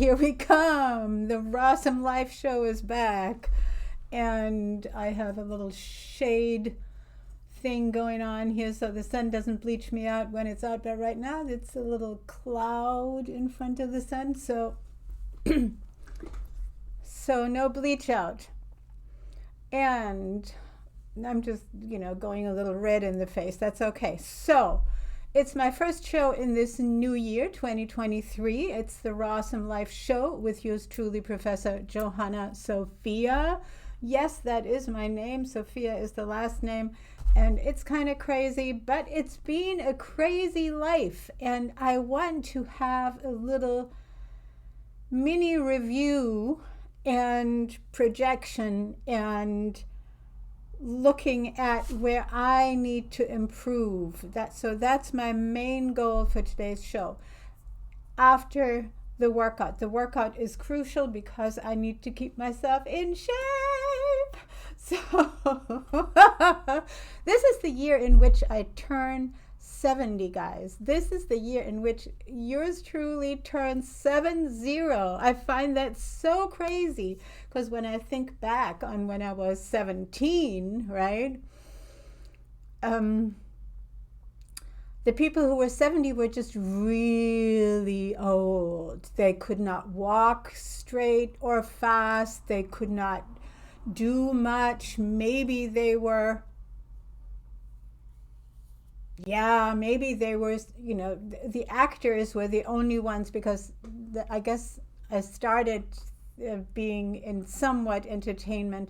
here we come. The Rawsome Life Show is back. And I have a little shade thing going on here so the sun doesn't bleach me out when it's out. But right now it's a little cloud in front of the sun. So, so no bleach out. And I'm just, going a little red in the face. That's okay. So, it's my first show in this new year, 2023. It's the Rawsome Life Show with yours truly, Professor Johanna Sophia. Yes, that is my name. Sophia is the last name. And it's kind of crazy, but it's been a crazy life. And I want to have a little mini review and projection and looking at where I need to improve. So that's my main goal for today's show. After the workout is crucial because I need to keep myself in shape. So this is the year in which I turn 70, guys. This is the year in which yours truly turns 70. I find that so crazy because when I think back on when I was 17, right? The people who were 70 were just really old. They could not walk straight or fast. They could not do much. Maybe they were, the actors were the only ones because I guess I started being in somewhat entertainment,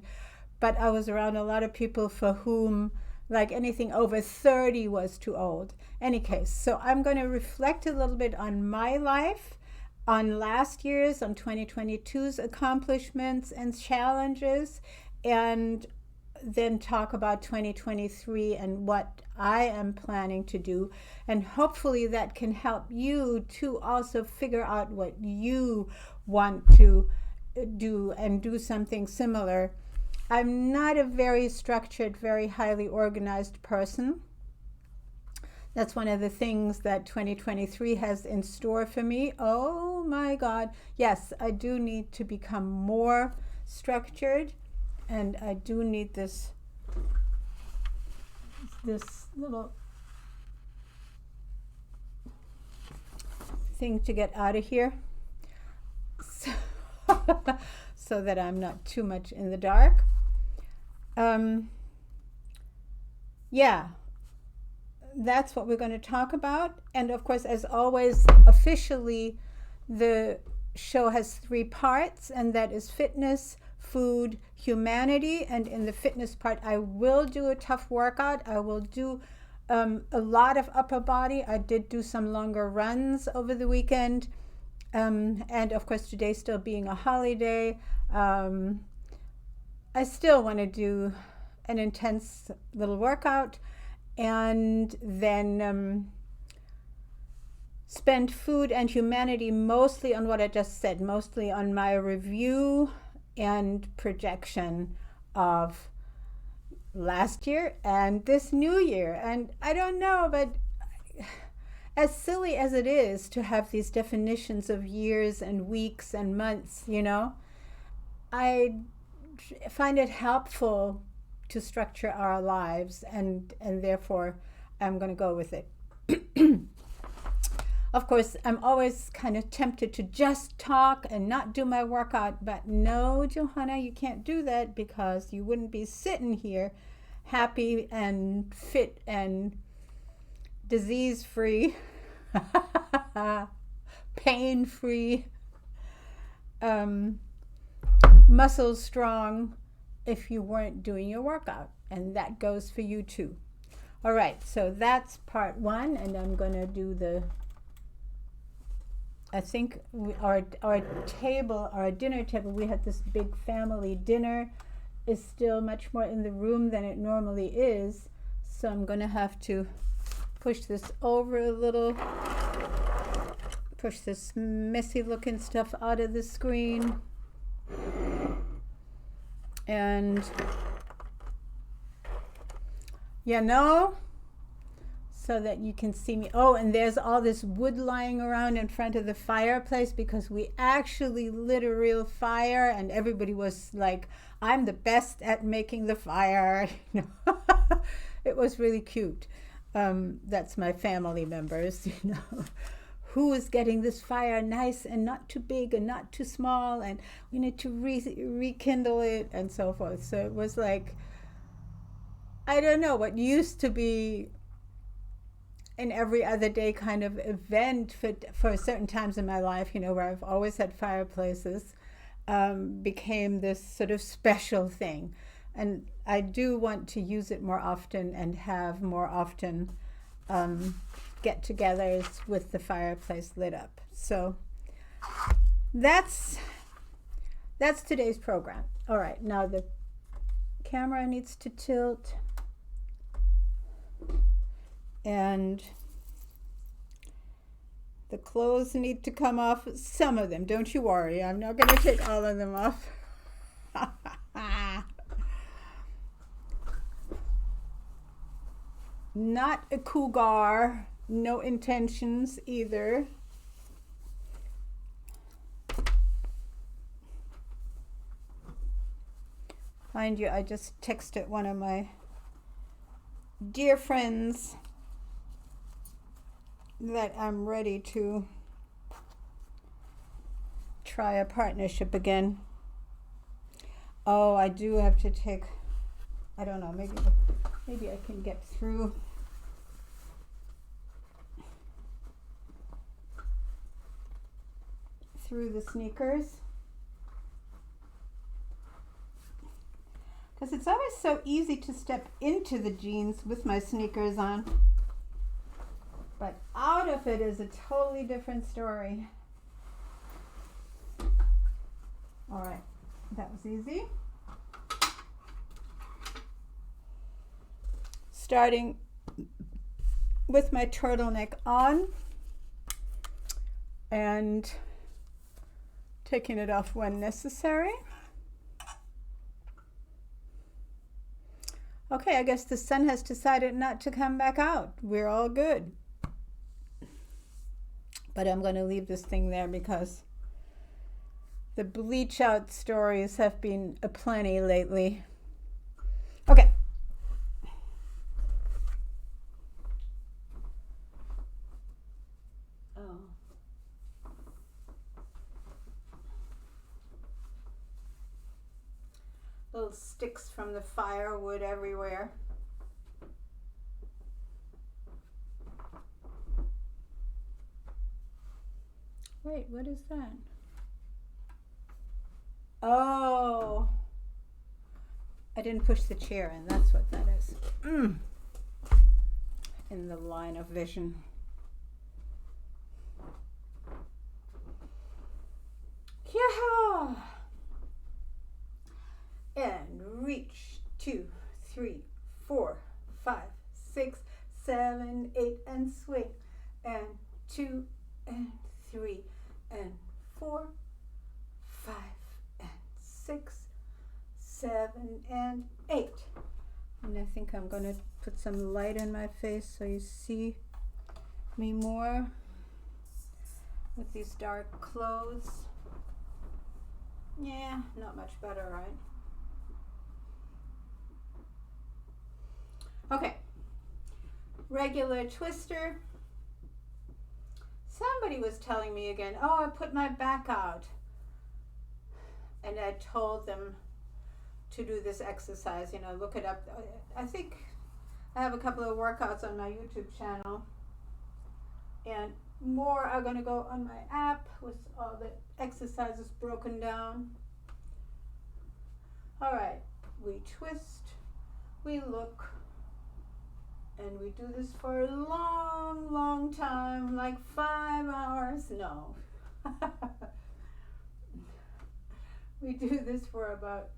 but I was around a lot of people for whom like anything over 30 was too old. Any case, so I'm going to reflect a little bit on my life, on last year's, on 2022's accomplishments and challenges, and then talk about 2023 and what I am planning to do. And hopefully that can help you to also figure out what you want to do and do something similar. I'm not a very structured, very highly organized person. That's one of the things that 2023 has in store for me. Oh my God. Yes, I do need to become more structured, and I do need this little thing to get out of here so that I'm not too much in the dark. That's what we're going to talk about. And of course, as always, officially, the show has 3 parts, and that is fitness, food, humanity. And in the fitness part, I will do a tough workout. I will do a lot of upper body. I did do some longer runs over the weekend. And of course, today still being a holiday, I still want to do an intense little workout, and then spend food and humanity mostly on what I just said, mostly on my review and projection of last year and this new year. And I don't know, but as silly as it is to have these definitions of years and weeks and months, I find it helpful to structure our lives, and therefore I'm going to go with it. Of course, I'm always kind of tempted to just talk and not do my workout, but no, Johanna, you can't do that because you wouldn't be sitting here happy and fit and disease-free, pain-free, muscle strong if you weren't doing your workout. And that goes for you too. All right, so that's part 1, and I'm going to do I think our dinner table, we had this big family dinner, is still much more in the room than it normally is. So I'm going to have to push this over a little, push this messy looking stuff out of the screen. And so that you can see me. Oh, and there's all this wood lying around in front of the fireplace because we actually lit a real fire, and everybody was like, I'm the best at making the fire. It was really cute. That's my family members, who is getting this fire nice and not too big and not too small, and we need to rekindle it and so forth. So it was like, I don't know, what used to be an every other day kind of event for certain times in my life, where I've always had fireplaces, became this sort of special thing. And I do want to use it more often and have more often get-togethers with the fireplace lit up. So that's today's program. All right, now the camera needs to tilt. And the clothes need to come off. Some of them, don't you worry. I'm not going to take all of them off. Not a cougar. No intentions either. Mind you, I just texted one of my dear friends that I'm ready to try a partnership again. Oh, I do have to take, I don't know, maybe I can get through the sneakers, because it's always so easy to step into the jeans with my sneakers on. But out of it is a totally different story. All right, that was easy. Starting with my turtleneck on and taking it off when necessary. Okay, I guess the sun has decided not to come back out. We're all good. But I'm going to leave this thing there because the bleach out stories have been aplenty lately. Okay. Oh. Little sticks from the firewood everywhere. Wait, what is that? Oh, I didn't push the chair in. That's what that is. In the line of vision. Yeah. And reach 2, 3, 4, 5, 6, 7, 8, and swing. And 2 and 3 and 4, 5 and 6, 7 and 8. And I think I'm going to put some light in my face so you see me more with these dark clothes. Yeah, not much better, right? Okay, regular twister. Somebody was telling me again, oh, I put my back out. And I told them to do this exercise, look it up. I think I have a couple of workouts on my YouTube channel. And more are going to go on my app with all the exercises broken down. All right, we twist, we look. And we do this for a long, long time, like 5 hours. No. We do this for about,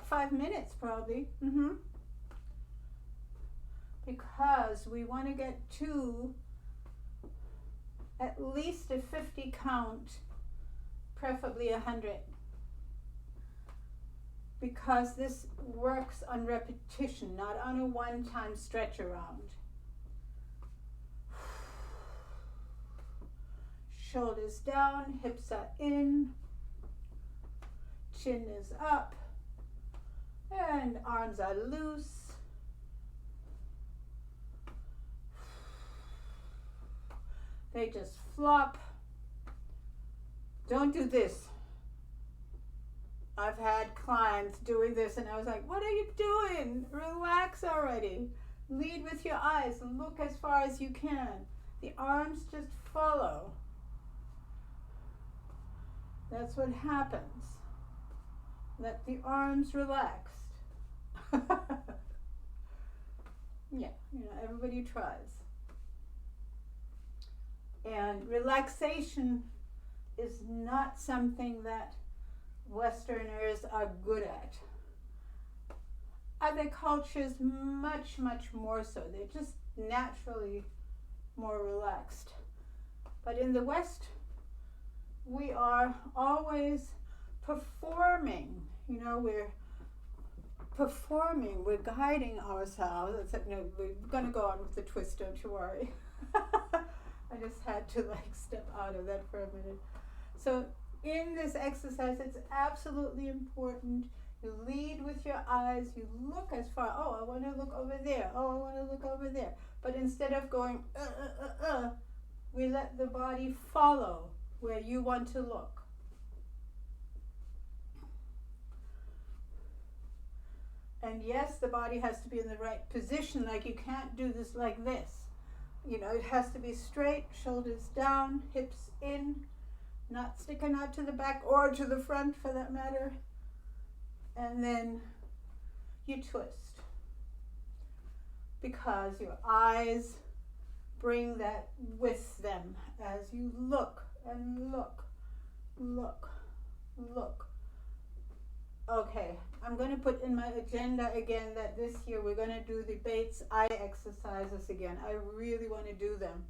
5 minutes probably. Because we want to get to at least a 50 count, preferably 100. because this works on repetition, not on a one-time stretch around. Shoulders down, hips are in, chin is up, and arms are loose. They just flop. Don't do this. I've had clients doing this and I was like, what are you doing? Relax already. Lead with your eyes. Look as far as you can. The arms just follow. That's what happens. Let the arms relaxed. Yeah, everybody tries. And relaxation is not something that Westerners are good at. Other cultures much, much more so. They're just naturally more relaxed. But in the West, we are always performing. We're performing, we're guiding ourselves. We're going to go on with the twist, don't you worry. I just had to step out of that for a minute. So in this exercise, it's absolutely important. You lead with your eyes. You look as far. Oh, I want to look over there. Oh, I want to look over there. But instead of going, we let the body follow where you want to look. And yes, the body has to be in the right position. You can't do this like this. It has to be straight, shoulders down, hips in, not sticking out to the back or to the front for that matter. And then you twist. Because your eyes bring that with them as you look and look, look, look. Okay, I'm going to put in my agenda again that this year we're going to do the Bates eye exercises again. I really want to do them.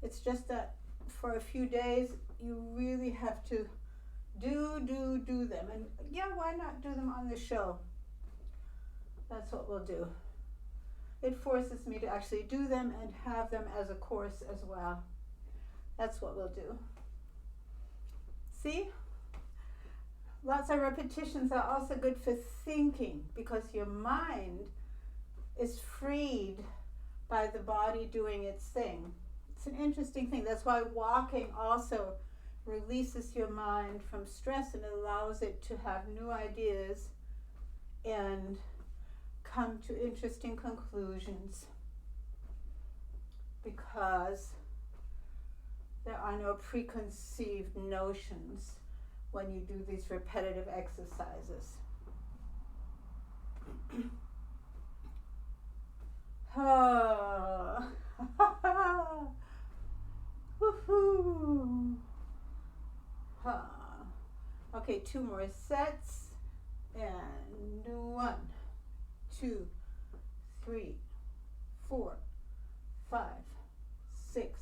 It's just that for a few days you really have to do them. And yeah, why not do them on the show? That's what we'll do. It forces me to actually do them and have them as a course as well. That's what we'll do. See? Lots of repetitions are also good for thinking because your mind is freed by the body doing its thing. It's an interesting thing. That's why walking also releases your mind from stress and allows it to have new ideas and come to interesting conclusions because there are no preconceived notions when you do these repetitive exercises. Okay, 2 more sets. And 1, 2, 3, 4, 5, 6,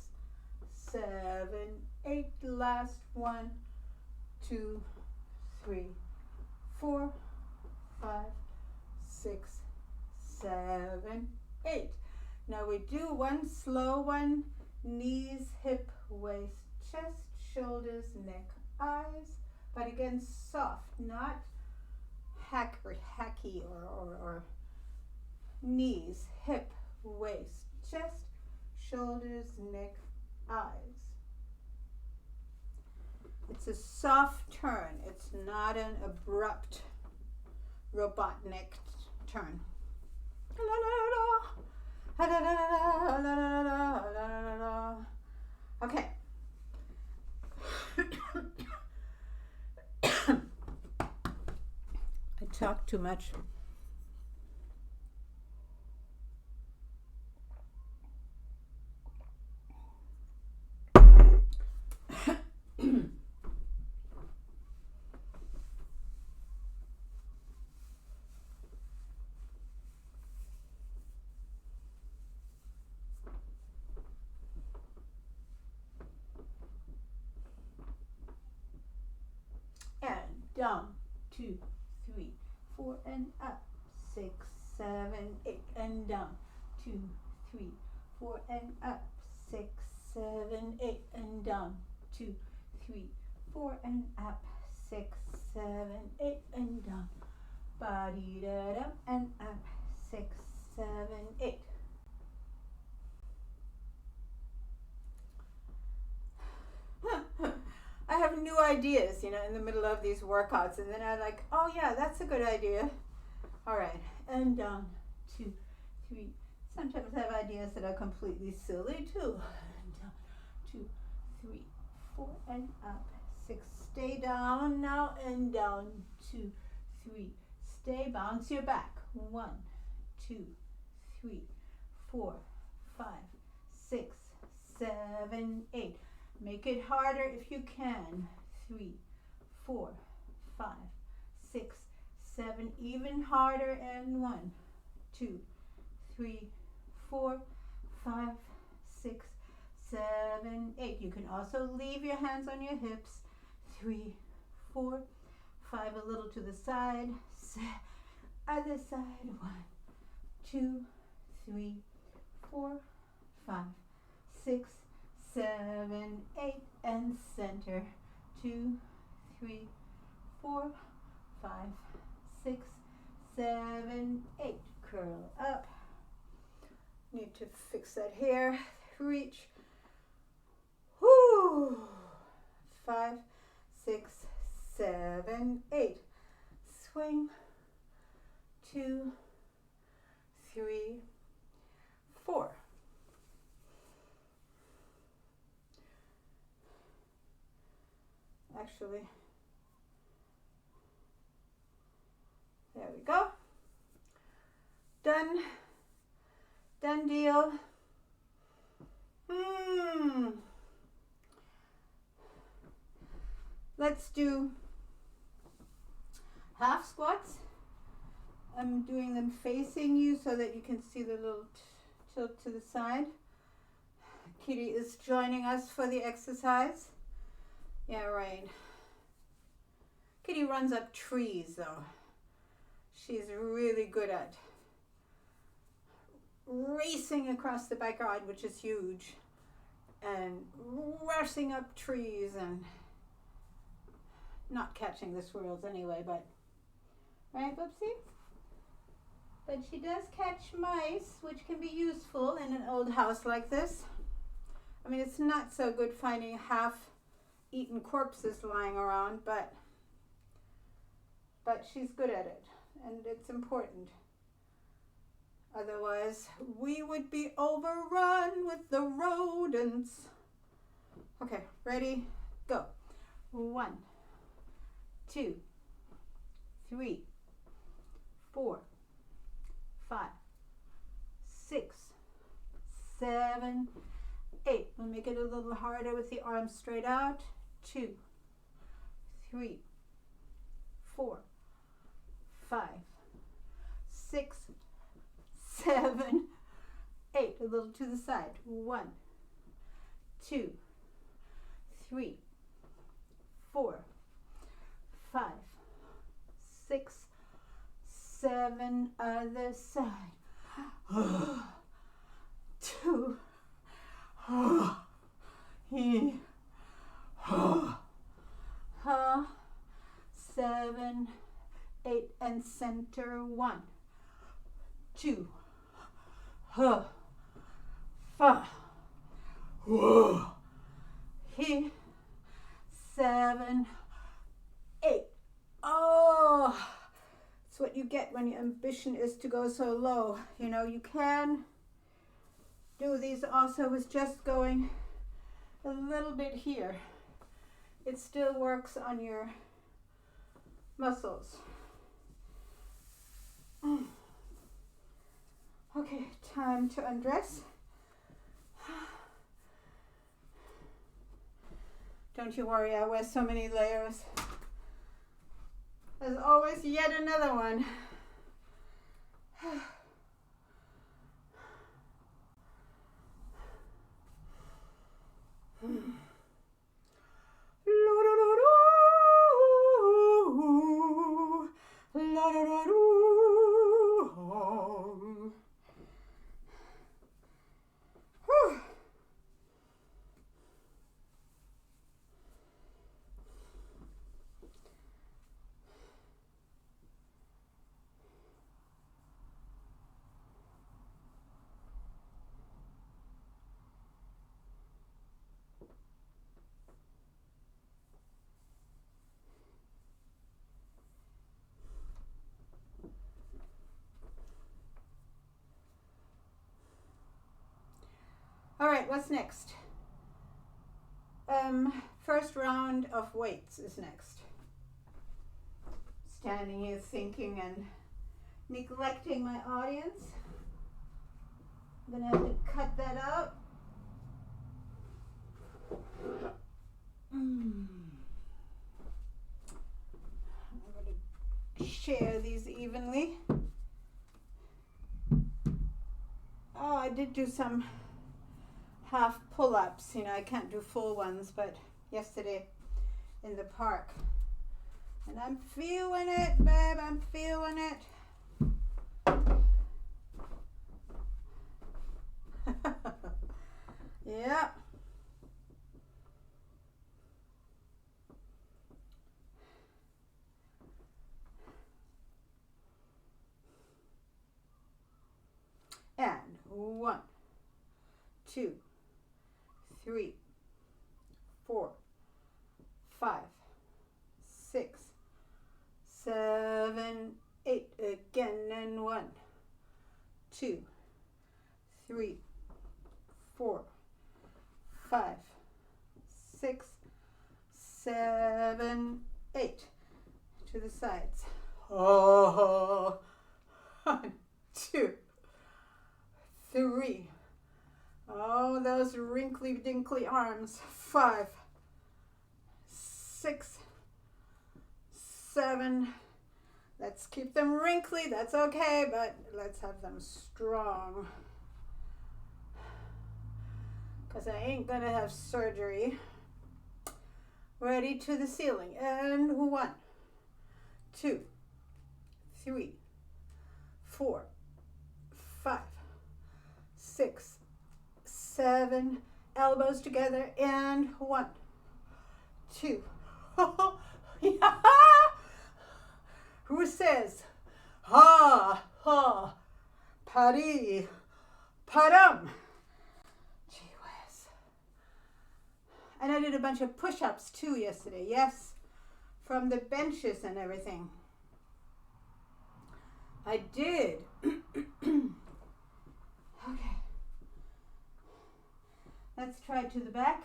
7, 8. Last 1, 2, 3, 4, 5, 6, 7, 8. Now we do one slow one. Knees, hip, waist, chest, shoulders, neck, eyes. But again, soft, not hacky or knees, hip, waist, chest, shoulders, neck, eyes. It's a soft turn. It's not an abrupt Robotnik turn. Okay. I talk too much. And down, 2, 3, 4 and up, 6, 7, 8 and down, 2, 3, 4 and up, 6, 7, 8 and down, 2, 3, 4 and up, 6, 7, 8 and down, body da da and up, 6, 7, 8. I have new ideas, in the middle of these workouts, and then I'm like, oh yeah, that's a good idea. All right, and down, 2, 3. Sometimes I have ideas that are completely silly too. And down, 2, 3, 4, and up, 6. Stay down now and down, 2, 3. Stay, bounce your back. 1, 2, 3, 4, 5, 6, 7, 8. Make it harder if you can. 3, 4, 5, 6, 7. Even harder. And 1, 2, 3, 4, 5, 6, 7, 8. You can also leave your hands on your hips. 3, 4, 5. A little to the side. Other side. 1, 2, 3, 4, 5, 6, 7, 8, and center. 2, 3, 4, 5, 6, 7, 8. Curl up. Need to fix that hair. Reach. Whoo. 5, 6, 7, 8. Swing. 2, 3, 4. Actually, there we go. Done. Done deal. Let's do half squats. I'm doing them facing you so that you can see the little tilt to the side. Kitty is joining us for the exercise. Yeah, right. Kitty runs up trees, though. She's really good at racing across the backyard, which is huge, and rushing up trees and not catching the squirrels anyway, but, right, Boopsie? But she does catch mice, which can be useful in an old house like this. I mean, it's not so good finding half-eaten corpses lying around, but she's good at it, and it's important. Otherwise, we would be overrun with the rodents. Okay, ready, go. 1, 2, 3, 4, 5, 6, 7, 8. We'll make it a little harder with the arms straight out. 2, 3, 4, 5, 6, 7, 8. A little to the side. 1, 2, 3, 4, 5, 6, 7. Other side. 2. 7, 8, and center. 1, 2, 5. Here, 7, 8. Oh, it's what you get when your ambition is to go so low. You know, you can do these also with just going a little bit here. It still works on your muscles. Okay, time to undress. Don't you worry, I wear so many layers. There's always yet another one. La, da, da, da. right, what's next? First round of weights is next. Standing here thinking and neglecting my audience. I'm gonna have to cut that out. I'm gonna share these evenly. Oh, I did do some half pull-ups. You know, I can't do full ones, but yesterday in the park. And I'm feeling it, babe, I'm feeling it. Yeah. And 1, 2, 3, 4, 5, 6, 7, 8. Again, and 1, 2, 3, 4, 5, 6, 7, 8. To the sides. Oh, 1, 2, 3. Oh, those wrinkly dinkly arms. 5, 6, 7. Let's keep them wrinkly. That's okay, but let's have them strong. Because I ain't going to have surgery. Ready to the ceiling. And 1, 2, 3, 4, 5, 6, 7. Elbows together. And 1, 2. Yeah. Who says, ha, ha, pari, padam? Gee whiz. And I did a bunch of push-ups too yesterday. Yes, from the benches and everything. I did. Okay. Let's try to the back.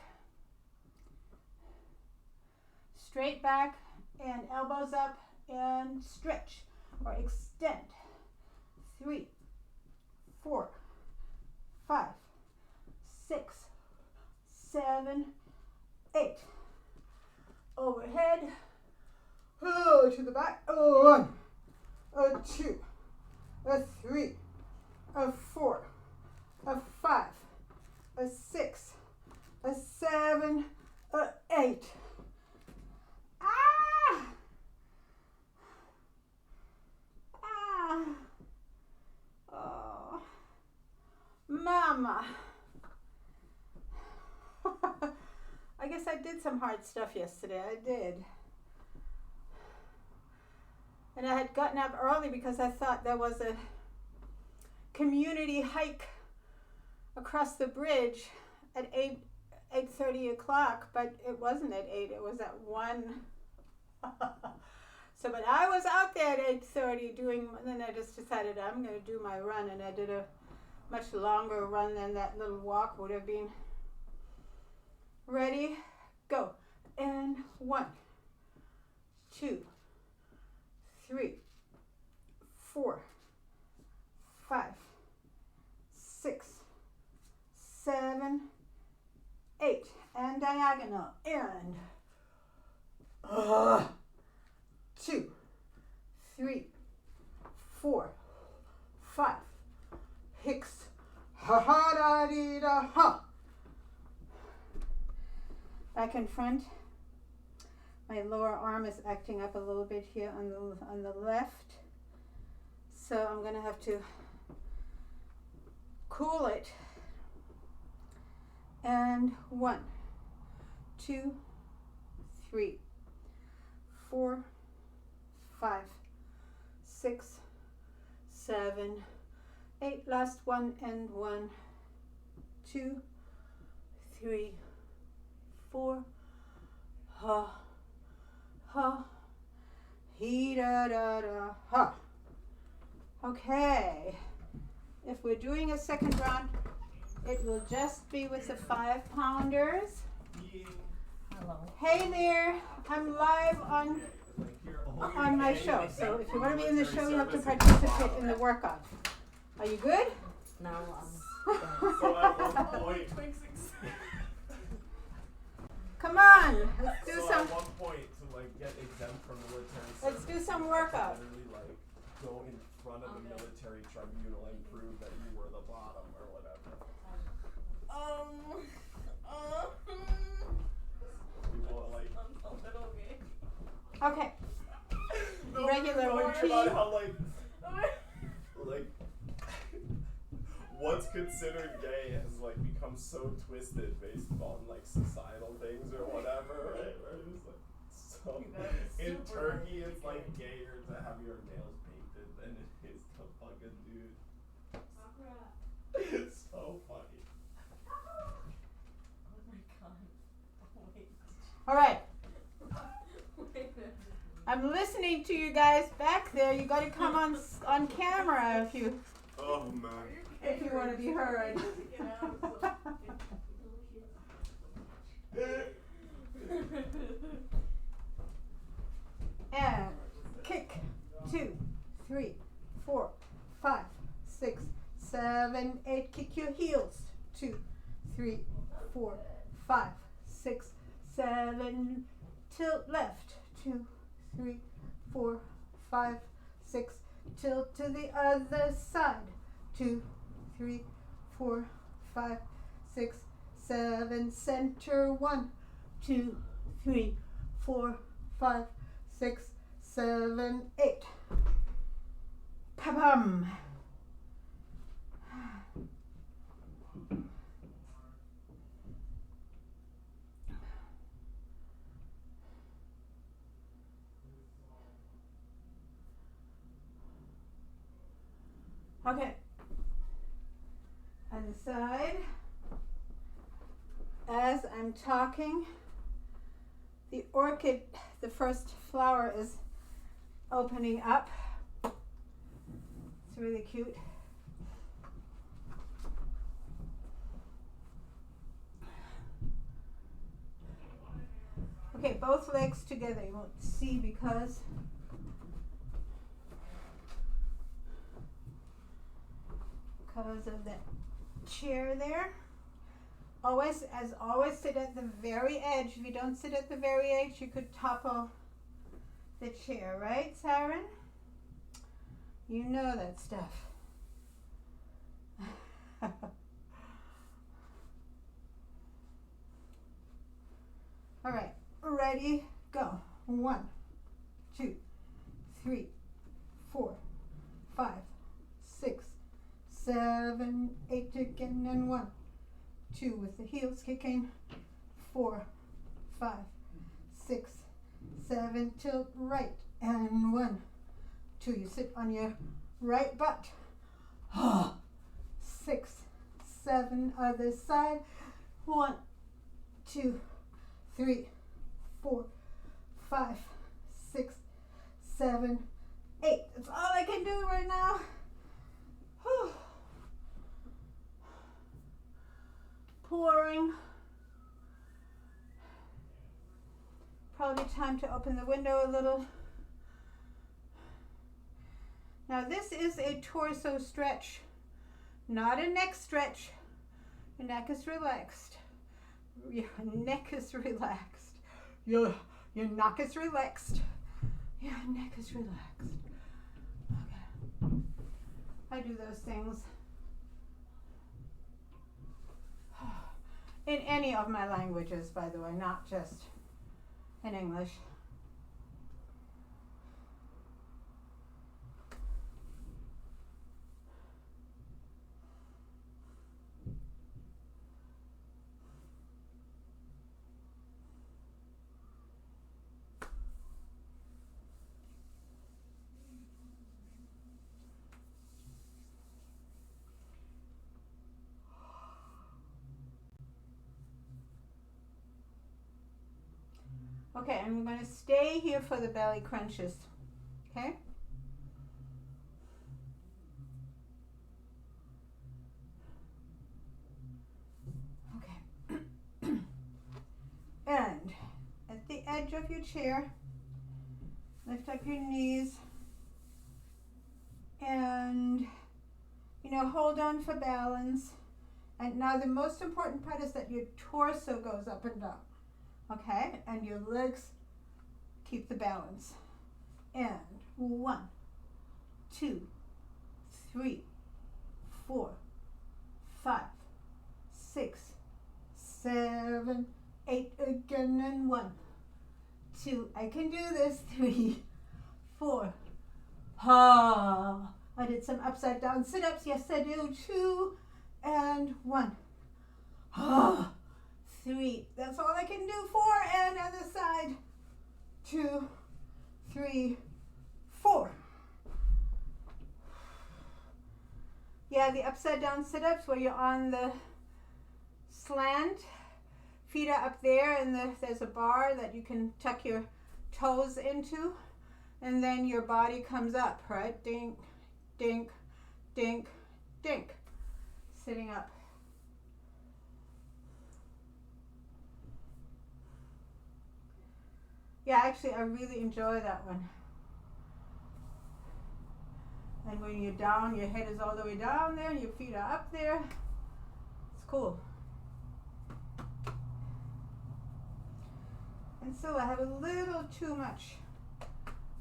Straight back and elbows up and stretch or extend. 3, 4, 5, 6, 7, 8. Overhead. Oh, to the back. 1, 2, 3, 4, 5, 6, 7, 8. Ah! Ah! Oh, Mama. I guess I did some hard stuff yesterday. I did. And I had gotten up early because I thought there was a community hike across the bridge at 8:30 o'clock, but it wasn't at 8, it was at 1. So, but I was out there at 8:30 doing, and then I just decided I'm going to do my run, and I did a much longer run than that little walk would have been. Ready? Go. And 1, 2, 3, 4, 5, 6, 7, 8. And diagonal. And 2, 3, 4, 5. Hicks. Ha ha da dee da ha. Back in front. My lower arm is acting up a little bit here on the left. So I'm going to have to cool it. And 1, 2, 3, 4, 5, 6, 7, 8. Last one and 1, 2, 3, 4. Ha, ha, he da da da ha. Okay. If we're doing a second round, It will just be with the 5-pounders. Hello. Hey there, I'm live on my show. So if you want to be in the show, you have to participate in the workout. Are you good? No, So at one point, Come on, let's do so some. at one point to like get exempt from military service, Let's do some workout. literally like go in front of the military tribunal and prove that you were the bottom or whatever. People are like I'm a little gay. Okay. no, Regular we were talking routine. about how like what's considered gay has like become so twisted based on like societal things or whatever, right? Where it's like so in Turkey it's like gayer to have your nails painted than it is to fuck a dude. It's so funny. Oh my god. Wait. All right. Wait. I'm listening to you guys back there. You got to come on camera if you Oh man. want to be heard. And kick 2, 3, 4, 5, 6, 7, 8. Kick your heels. 2, 3, 4, 5, 6, 7. Tilt left. 2, 3, 4, 5, 6. Tilt to the other side. 2, 3, 4, 5, 6, 7. Center. 1, 2, 3, 4, 5, 6, 7, 8. Pa-bum. Okay. On the side, as I'm talking, the orchid, the first flower is opening up. It's really cute. Okay, both legs together. You won't see because of that chair there. Always sit at the very edge. If you don't sit at the very edge, you could topple the chair, right, Siren? You know that stuff. All right, ready, go. 1, 2, 3, 4, 5, 6, 7, 8 again, and 1, 2 with the heels kicking. 4, 5, 6, 7, tilt right, and 1, 2. You sit on your right butt. 6, 7, other side. 1, 2, 3, 4, 5, 6, 7, 8. That's all I can do right now. Whew. Pouring. Probably time to open the window a little. Now this is a torso stretch, not a neck stretch. Your neck is relaxed. Your neck is relaxed. Your neck is relaxed. Your neck is relaxed. Okay. I do those things in any of my languages, by the way, not just in English. Okay, I'm going to stay here for the belly crunches. Okay? edge of your chair. Lift up your knees. And, hold on for balance. And now the most important part is that your torso goes up and down. Okay? And your legs keep the balance. And 1, 2, 3, 4, 5, 6, 7, 8 again, and 1, 2. I can do this. 3, 4. I did some upside down sit-ups. Yes, I do. 2 and 1. 3. That's all I can do. 4 and other side. 2, 3, 4. Yeah, the upside down sit-ups where you're on the slant. Feet are up there, and there's a bar that you can tuck your toes into, and then your body comes up, right? Dink, dink, dink, dink. Sitting up. Yeah, actually, I really enjoy that one. And when you're down, your head is all the way down there, and your feet are up there. It's cool. And so I have a little too much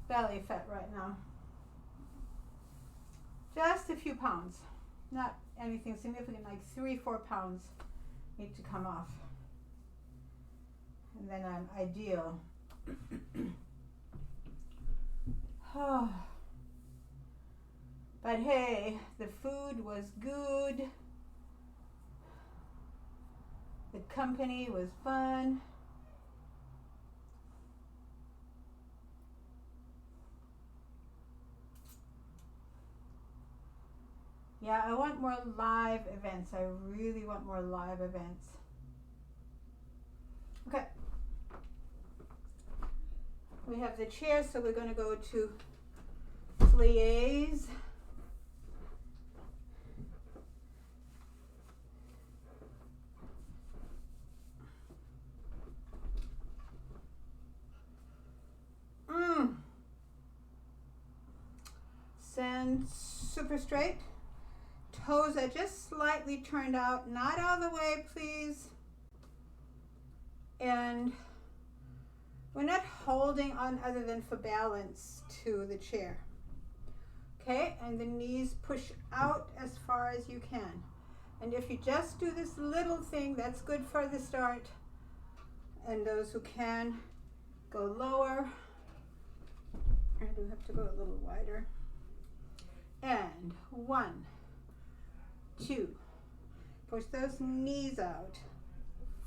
belly fat right now. Just a few pounds. Not anything significant, like 3-4 pounds need to come off. And then I'm ideal. But hey, the food was good. The company was fun. Yeah, I want more live events. I really want more live events. Okay. We have the chair, so we're going to go to plies. Stand super straight. Toes are just slightly turned out, not all the way, please. And we're not holding on other than for balance to the chair. Okay, and the knees push out as far as you can. And if you just do this little thing, that's good for the start. And those who can, go lower. I do have to go a little wider. And 1, 2, push those knees out.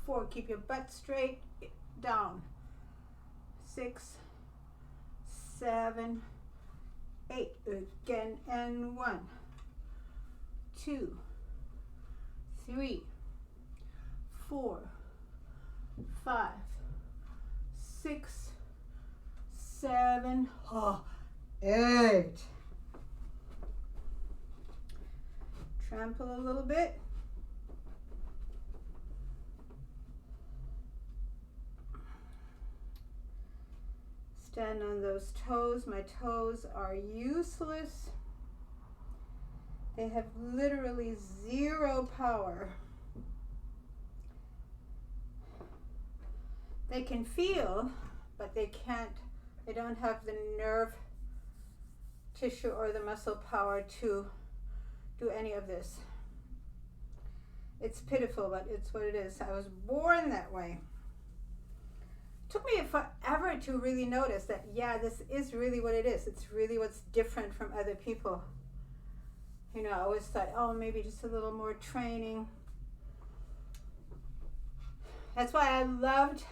4, keep your butt straight, down. 6, 7, 8, again, and 1, 2, 3, 4, 5, 6, 7, 8. Trample a little bit. Stand on those toes. My toes are useless. They have literally zero power. They can feel, but they don't have the nerve tissue or the muscle power to do any of this. It's pitiful, but it's what it is. I was born that way. Took me forever to really notice that, yeah, this is really what it is. It's really what's different from other people. I always thought, oh, maybe just a little more training. That's why I loved,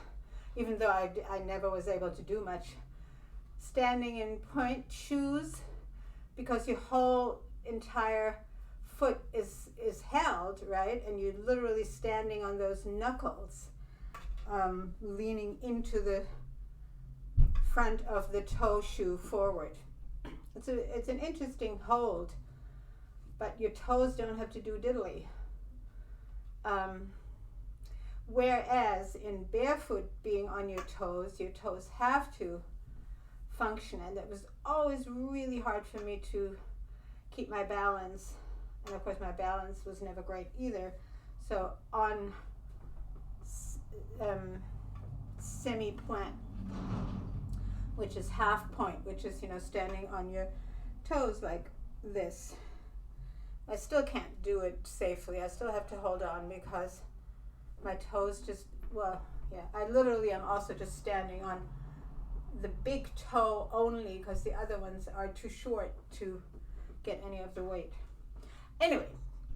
even though I never was able to do much, standing in point shoes, because your whole entire foot is held, right? And you're literally standing on those knuckles, leaning into the front of the toe shoe forward. It's an interesting hold, but your toes don't have to do diddly. Whereas in barefoot, being on your toes have to function, and that was always really hard for me to keep my balance. And of course, my balance was never great either. So on semi-point, which is half point, which is, standing on your toes like this, I still can't do it safely. I still have to hold on because my toes just, I literally am also just standing on the big toe only because the other ones are too short to get any of the weight. Anyway,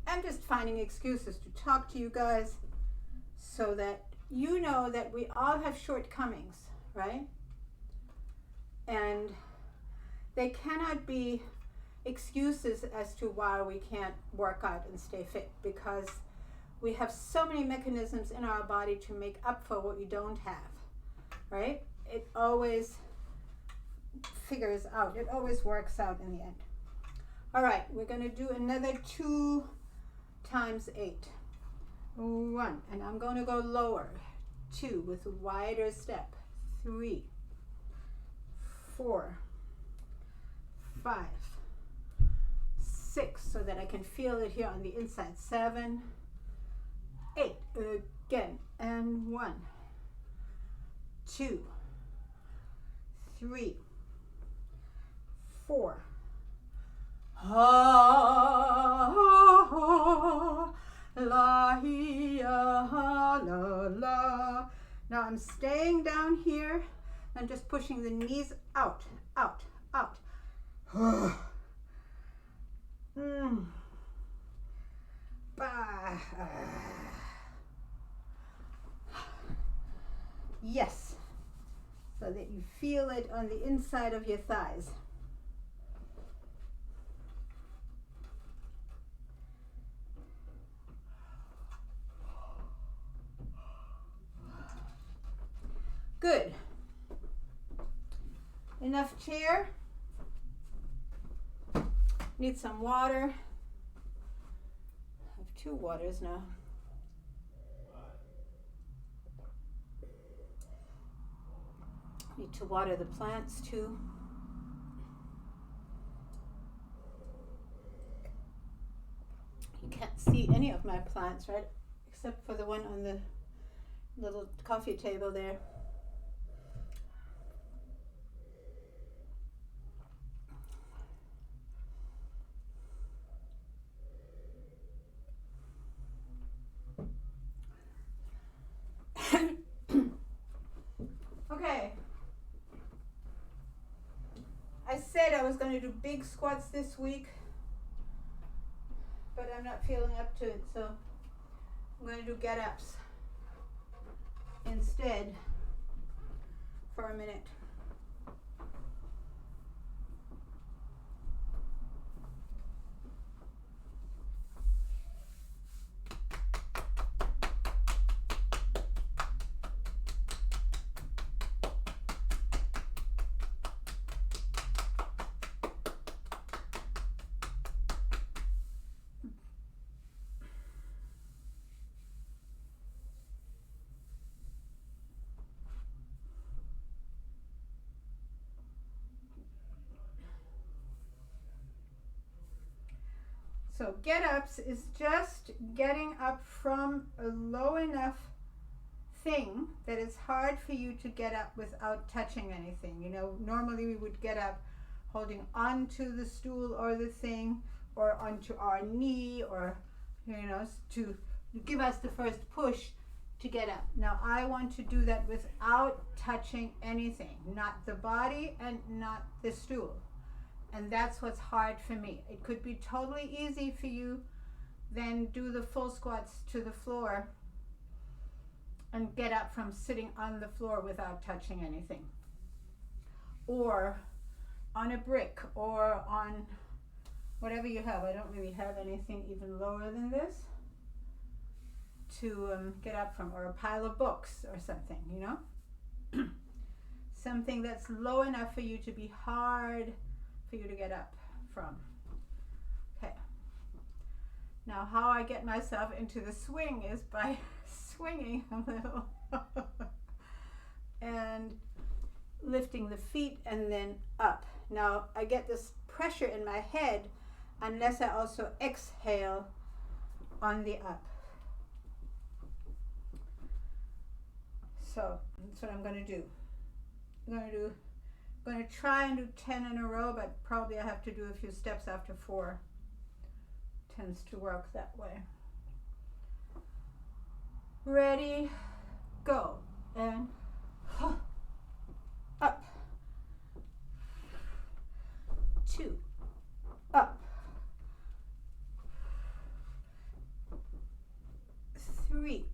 I'm just finding excuses to talk to you guys so that you know that we all have shortcomings, right? And they cannot be excuses as to why we can't work out and stay fit, because we have so many mechanisms in our body to make up for what we don't have, right? It always figures out, it always works out in the end. All right, we're going to do another 2 times 8. 1, and I'm going to go lower. 2 with a wider step. 3, 4, 5, 6, so that I can feel it here on the inside. 7, 8, again, and 1, 2, 3, 4. Ha, la, la, la. Now I'm staying down here and just pushing the knees out, out, out. Yes, so that you feel it on the inside of your thighs. Good. Enough chair. Need some water. I have 2 waters now. Need to water the plants too. You can't see any of my plants, right? Except for the one on the little coffee table there. Okay. I said I was going to do big squats this week, but I'm not feeling up to it, so I'm going to do get-ups instead for a minute. So get-ups is just getting up from a low enough thing that it's hard for you to get up without touching anything. Normally we would get up holding onto the stool or the thing, or onto our knee, or, to give us the first push to get up. Now I want to do that without touching anything, not the body and not the stool. And that's what's hard for me. It could be totally easy for you, then do the full squats to the floor and get up from sitting on the floor without touching anything. Or on a brick, or on whatever you have. I don't really have anything even lower than this to get up from, or a pile of books or something, Something that's low enough for you to be hard for you to get up from. Okay. Now how I get myself into the swing is by swinging a little. And lifting the feet and then up. Now I get this pressure in my head unless I also exhale on the up. So that's what I'm going to do. I'm going to try and do 10 in a row, but probably I have to do a few steps after 4. Tends to work that way. Ready, go, and up, 2, up, 3,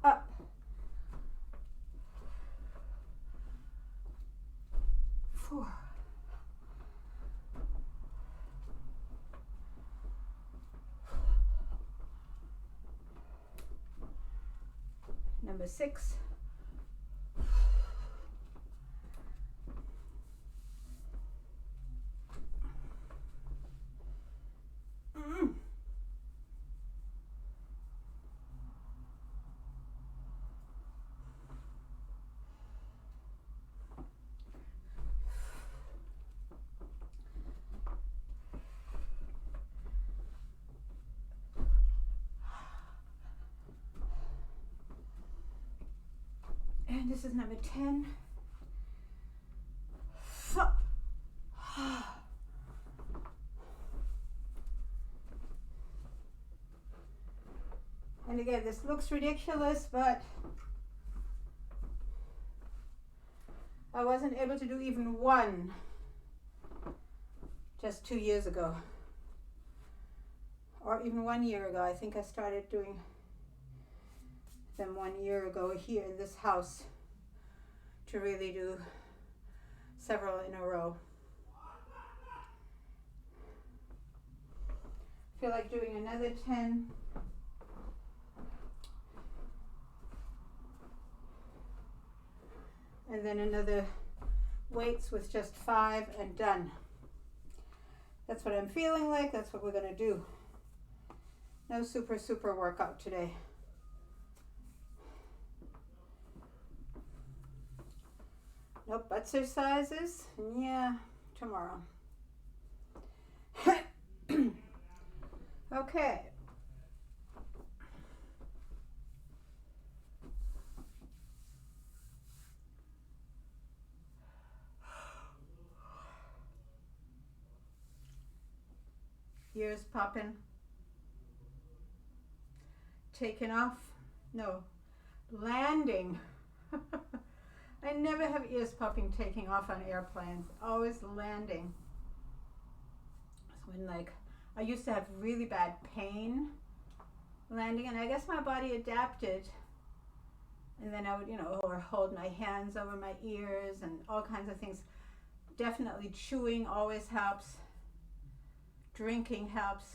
up, 4, number 6, and this is number 10. And again, this looks ridiculous, but I wasn't able to do even one just 2 years ago, or even 1 year ago. I think I started doing them 1 year ago here in this house to really do several in a row. I feel like doing another 10. And then another weights with just 5 and done. That's what I'm feeling like. That's what we're going to do. No super workout today. Nope, exercises. Yeah, tomorrow. Okay. Ears popping. Taking off. No. Landing. I never have ears popping taking off on airplanes. Always landing. So when I used to have really bad pain landing, and I guess my body adapted. And then I would, or hold my hands over my ears and all kinds of things. Definitely chewing always helps. Drinking helps.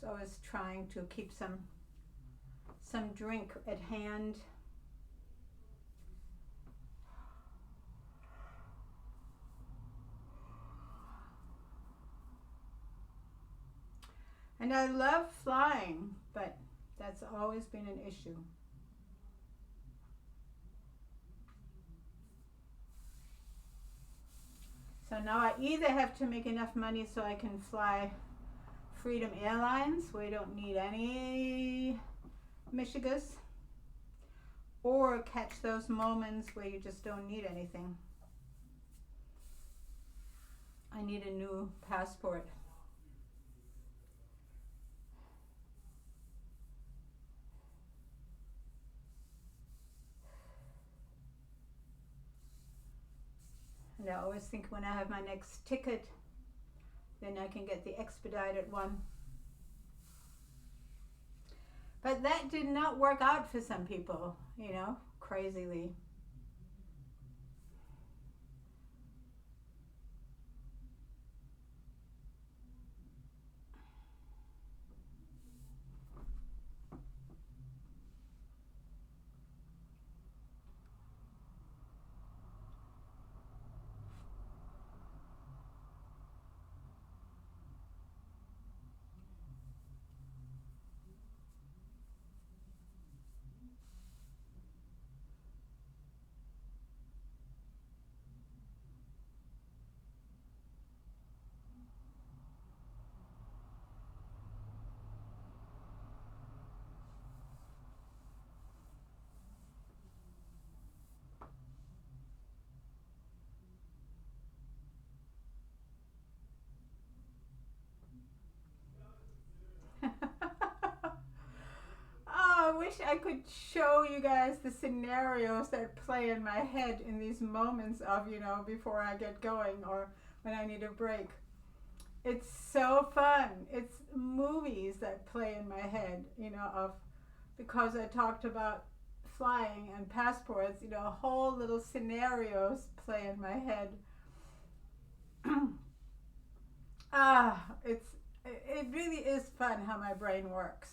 So I was trying to keep some drink at hand. And I love flying, but that's always been an issue. So now I either have to make enough money so I can fly Freedom Airlines, where you don't need any Michigas, or catch those moments where you just don't need anything. I need a new passport. And I always think when I have my next ticket, then I can get the expedited one. But that did not work out for some people, crazily. I could show you guys the scenarios that play in my head in these moments of, before I get going or when I need a break. It's so fun. It's movies that play in my head, because I talked about flying and passports, whole little scenarios play in my head. It really is fun how my brain works.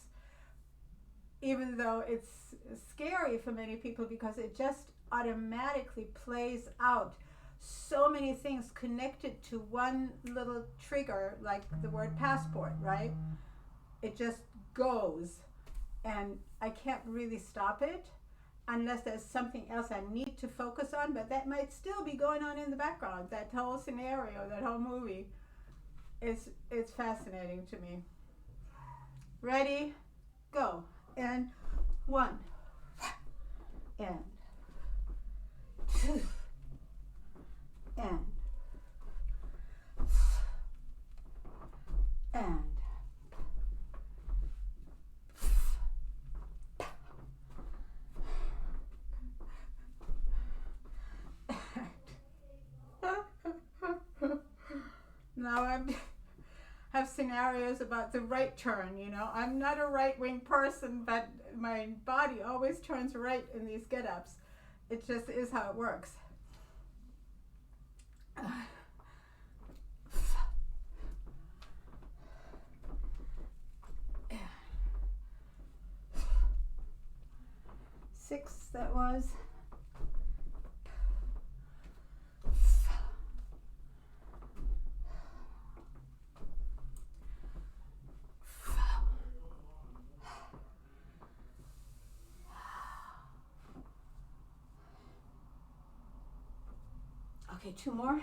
Even though it's scary for many people because it just automatically plays out so many things connected to one little trigger, like the word passport, right? It just goes, and I can't really stop it unless there's something else I need to focus on, but that might still be going on in the background. That whole scenario, that whole movie, it's fascinating to me. Ready? Go. And 1, and 2, and now I have scenarios about the right turn, I'm not a right-wing person, but my body always turns right in these get-ups. It just is how it works. Six, that was. Okay, 2 more.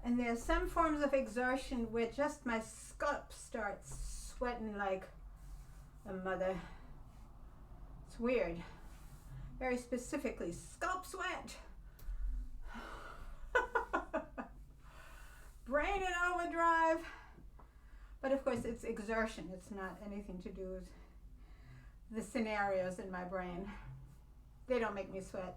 And there's some forms of exertion where just my scalp starts sweating like a mother. It's weird. Very specifically, scalp sweat. Brain in overdrive. But of course, it's exertion. It's not anything to do with the scenarios in my brain. They don't make me sweat.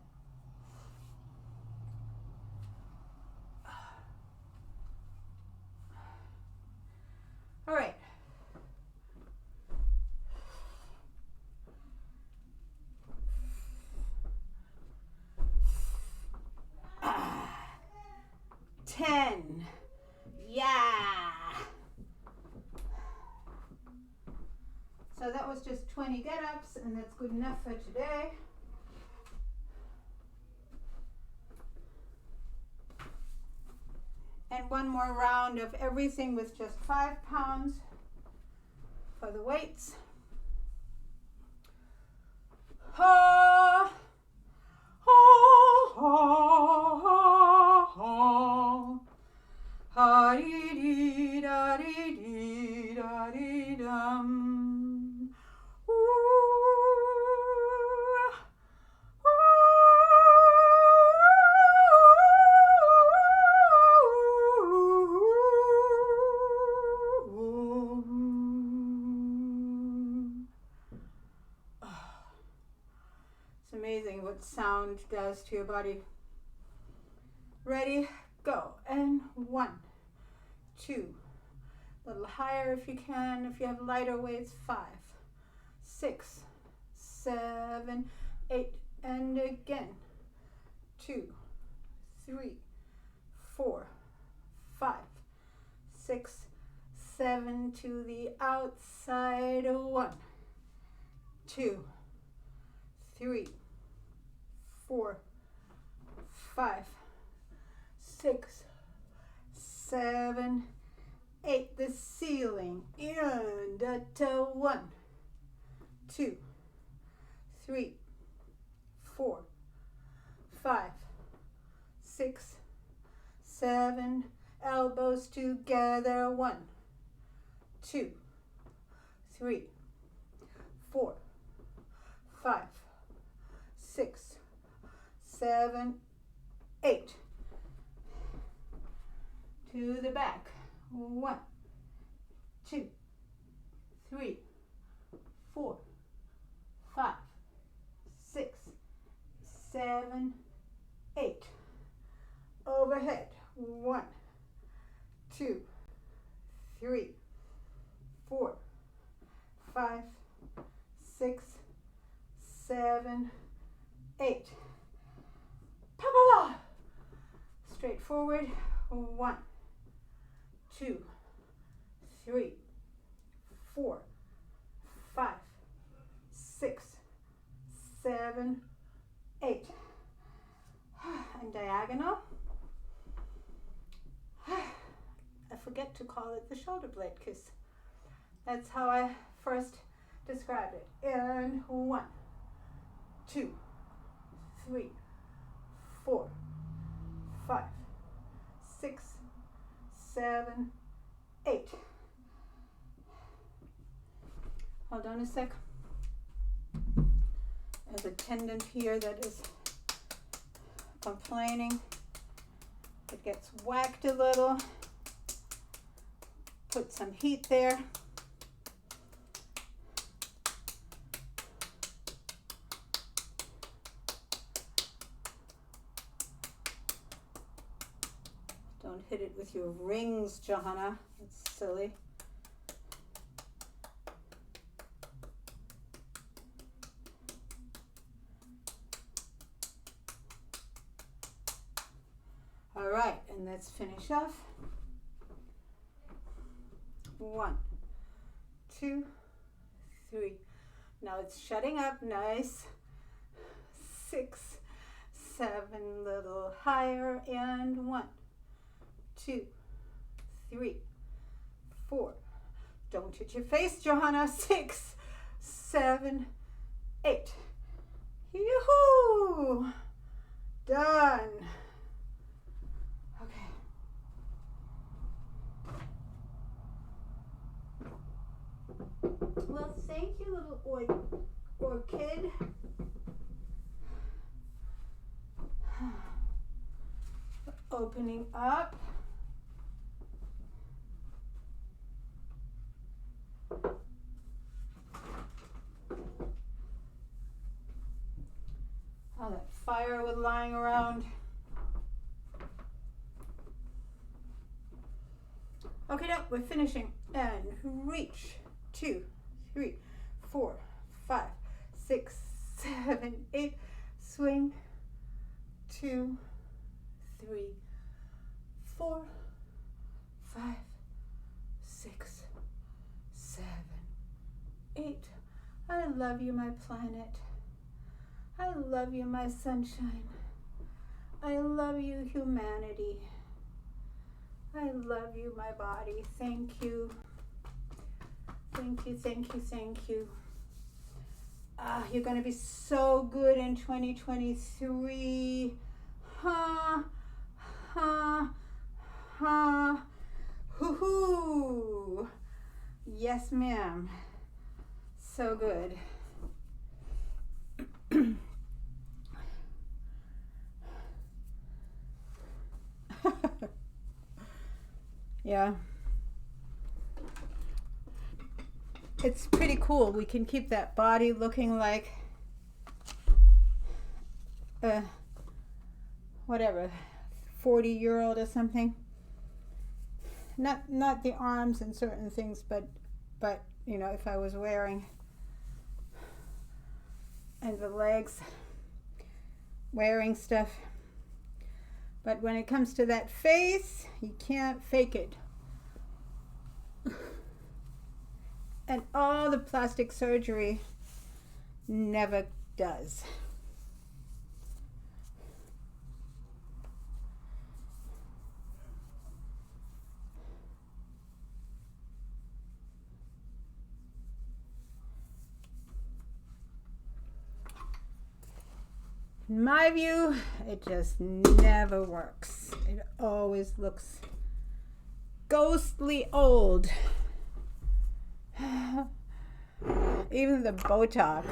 All right. Ten. Yeah. So that was just 20 get-ups, and that's good enough for today. And one more round of everything with just 5 pounds for the weights. Ha, ha, ha, ha, ha, dee, dee, da, dee, dee, da, dee, dum. Ooh. It's amazing what sound does to your body. Ready, go. And 1, 2. A little higher if you can. If you have lighter weights, 5, 6, 7, 8. And again. 2, 3, 4, 5, 6, 7 to the outside. 1, 2, 3, 4, 5, 6, 7, 8. The ceiling. And 1, 2, 3, 4, 5, 6, 7. Elbows together. 1, 2, 3, 4, 5, 6, 7, 8. To the back. 1, 2, 3, 4, 5, 6, 7, 8. Overhead. 1, 2, 3, 4, 5, 6, 7, 8. Pa-pa-pa. Straight forward. 1, 2, 3, 4, 5, 6, 7, 8. And diagonal. I forget to call it the shoulder blade kiss. That's how I first described it. And 1, 2, 3, 4, 5, 6, 7, 8. Hold on a sec. There's a tendon here that is complaining. It gets whacked a little. Put some heat there. Don't hit it with your rings, Johanna. It's silly. All right, and let's finish off. 1, 2, 3. Now it's shutting up nice. 6, 7, little higher, and 1, 2, 3, 4. Don't hit your face, Johanna. 6, 7, 8. Yoo-hoo! Done. Okay. Well, thank you, little orchid. Opening up. All that firewood lying around. Okay, now we're finishing. And reach. 2, 3, 4, 5, 6, 7, 8. Swing. 2, 3, 4, 5, 6, 7, 8. I love you, my planet. I love you, my sunshine. I love you, humanity. I love you, my body. Thank you. Thank you, thank you, thank you. You're going to be so good in 2023. Ha, ha, ha. Hoo-hoo. Yes, ma'am. So good. Yeah. It's pretty cool. We can keep that body looking like whatever, 40-year-old or something. Not the arms and certain things, but you know, if I was wearing, and the legs, wearing stuff. But when it comes to that face, you can't fake it. And all the plastic surgery never does. In my view, it just never works. It always looks ghostly old. Even the Botox.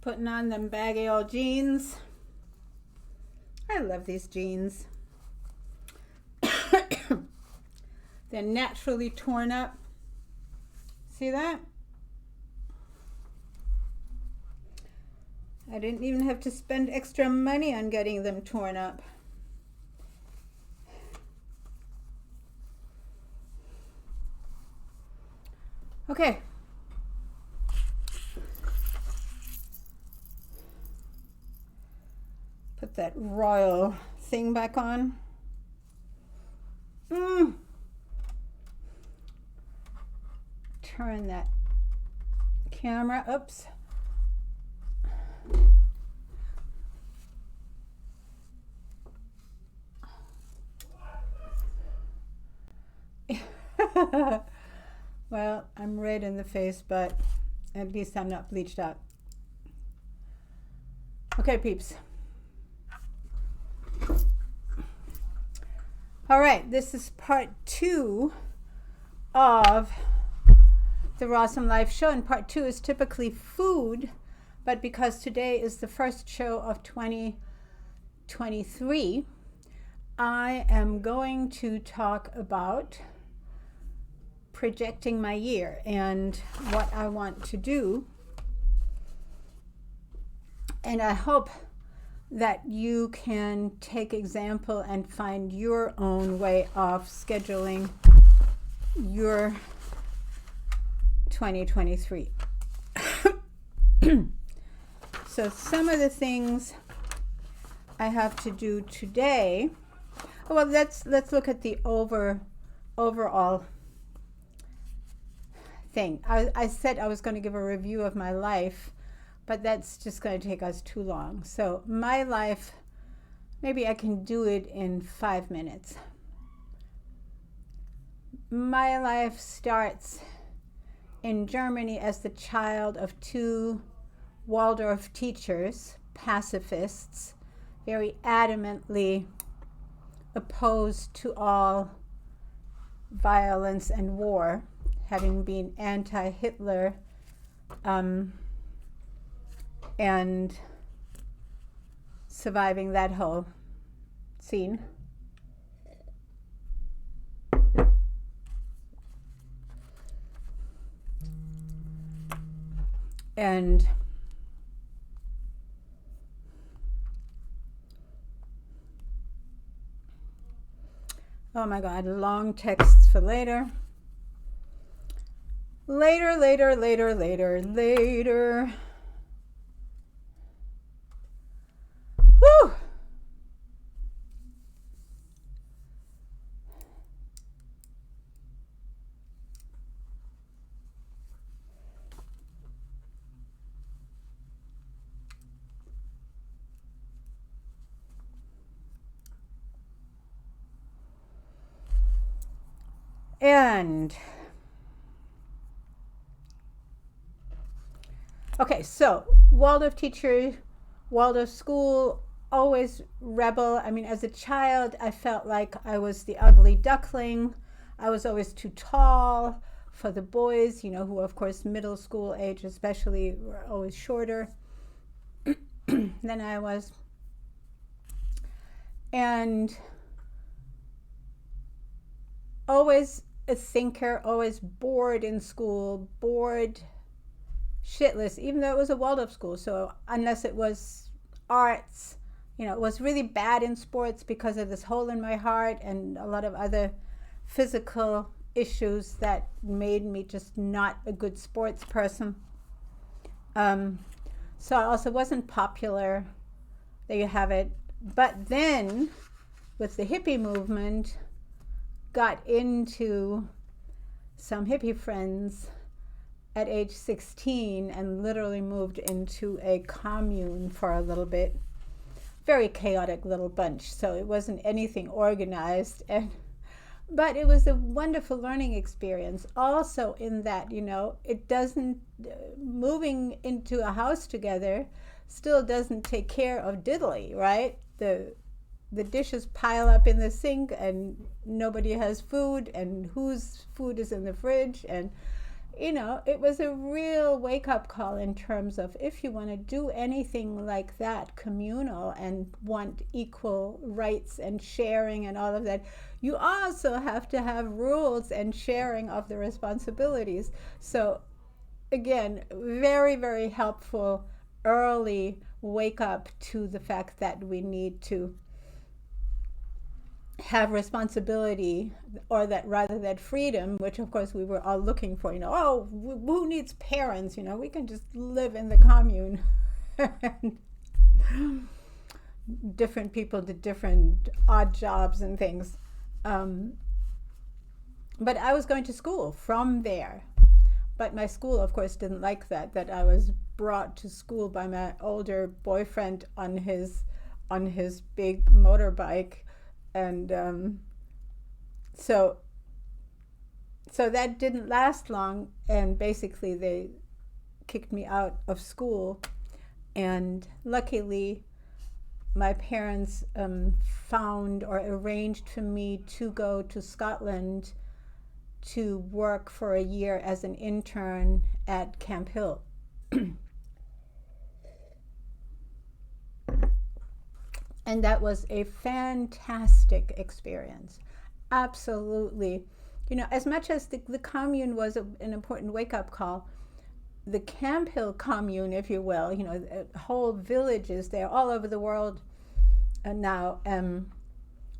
putting on them baggy old jeans. I love these jeans. They're naturally torn up. See that? I didn't even have to spend extra money on getting them torn up. Okay. Put that royal thing back on. Turn that camera. Oops. Well, I'm red in the face, but at least I'm not bleached out. Okay, peeps. All right, this is part 2 of the Rawesome Life show, and part 2 is typically food, but because today is the first show of 2023, I am going to talk about projecting my year and what I want to do. And I hope that you can take example and find your own way of scheduling your 2023. So some of the things I have to do today. Well, let's look at the overall thing. I said I was going to give a review of my life, but that's just going to take us too long. So my life, maybe I can do it in 5 minutes. My life starts in Germany as the child of 2 Waldorf teachers, pacifists, very adamantly opposed to all violence and war, having been anti-Hitler, and surviving that whole scene. And oh my God, long texts for later. Later. Whew. And okay, so Waldorf teacher, Waldorf school, always rebel. I mean, as a child, I felt like I was the ugly duckling. I was always too tall for the boys, you know, who of course middle school age especially were always shorter than I was. And always a thinker, always bored in school, bored shitless, even though it was a Waldorf school. So unless it was arts, you know, it was really bad in sports because of this hole in my heart and a lot of other physical issues that made me just not a good sports person. So I also wasn't popular. There you have it. But then with the hippie movement, got into some hippie friends at age 16 and literally moved into a commune for a little bit. Very chaotic little bunch, so it wasn't anything organized, but it was a wonderful learning experience. Also in that, you know, it doesn't, moving into a house together still doesn't take care of diddly, right? The dishes pile up in the sink and nobody has food, and whose food is in the fridge, and you know, it was a real wake-up call in terms of if you want to do anything like that, communal, and want equal rights and sharing and all of that, you also have to have rules and sharing of the responsibilities. So again, very, very helpful early wake up to the fact that we need to have responsibility, or that rather that freedom, which of course we were all looking for, you know, oh, who needs parents, you know, we can just live in the commune. And different people did different odd jobs and things. But I was going to school from there. But my school, of course, didn't like that I was brought to school by my older boyfriend on his big motorbike. And so that didn't last long, and basically they kicked me out of school. And luckily, my parents found or arranged for me to go to Scotland to work for a year as an intern at Camp Hill. And that was a fantastic experience. Absolutely. You know, as much as the commune was an important wake-up call, the Camp Hill commune, if you will, you know, whole villages there all over the world now,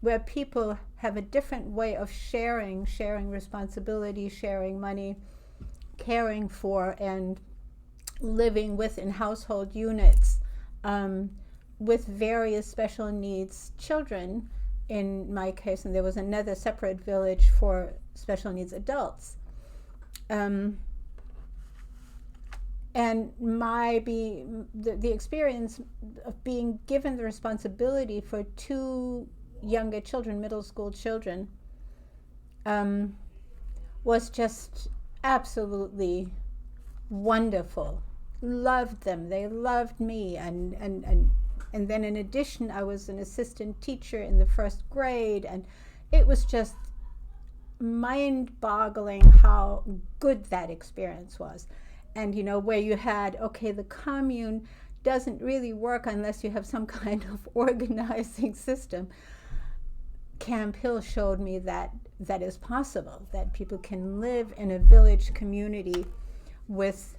where people have a different way of sharing responsibility, sharing money, caring for, and living within household units with various special needs children, in my case, and there was another separate village for special needs adults. And the experience of being given the responsibility for two younger children, middle school children, was just absolutely wonderful. Loved them. They loved me. And then in addition, I was an assistant teacher in the first grade, and it was just mind-boggling how good that experience was. And, you know, where you had, okay, the commune doesn't really work unless you have some kind of organizing system. Camp Hill showed me that that is possible, that people can live in a village community with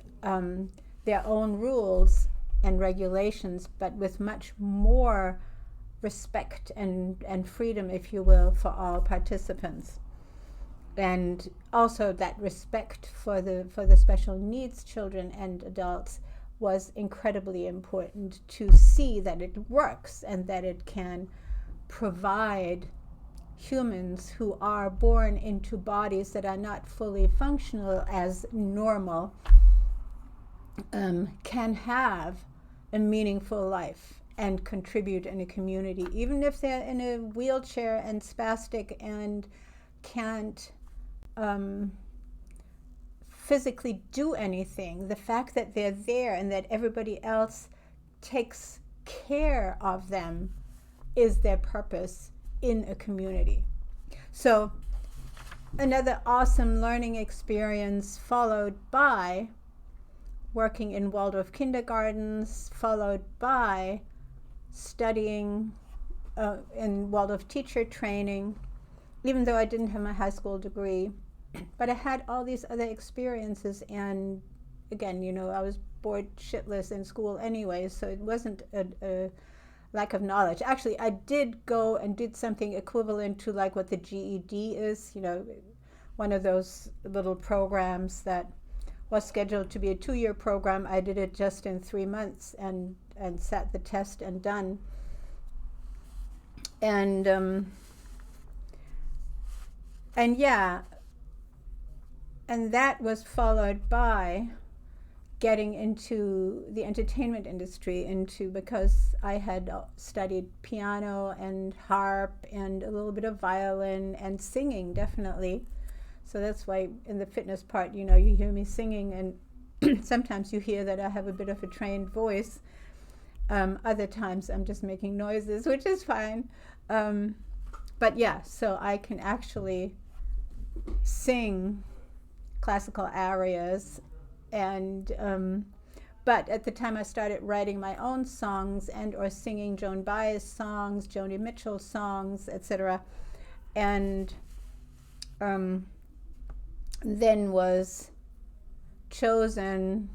their own rules and regulations, but with much more respect and freedom, if you will, for all participants. And also that respect for the special needs children and adults was incredibly important, to see that it works and that it can provide humans who are born into bodies that are not fully functional as normal, can have a meaningful life and contribute in a community, even if they're in a wheelchair and spastic and can't physically do anything. The fact that they're there and that everybody else takes care of them is their purpose in a community. So another awesome learning experience, followed by working in Waldorf kindergartens, followed by studying in Waldorf teacher training, even though I didn't have my high school degree. But I had all these other experiences, and again, you know, I was bored shitless in school anyway, so it wasn't a lack of knowledge. Actually, I did go and did something equivalent to like what the GED is, you know, one of those little programs that was scheduled to be a 2-year program. I did it just in 3 months and sat the test and done. And yeah, and that was followed by getting into the entertainment industry, because I had studied piano and harp and a little bit of violin and singing, definitely. So that's why in the fitness part, you know, you hear me singing, and sometimes you hear that I have a bit of a trained voice. Other times I'm just making noises, which is fine. But yeah, so I can actually sing classical arias, and but at the time I started writing my own songs and or singing Joan Baez songs, Joni Mitchell songs, etc. And then was chosen,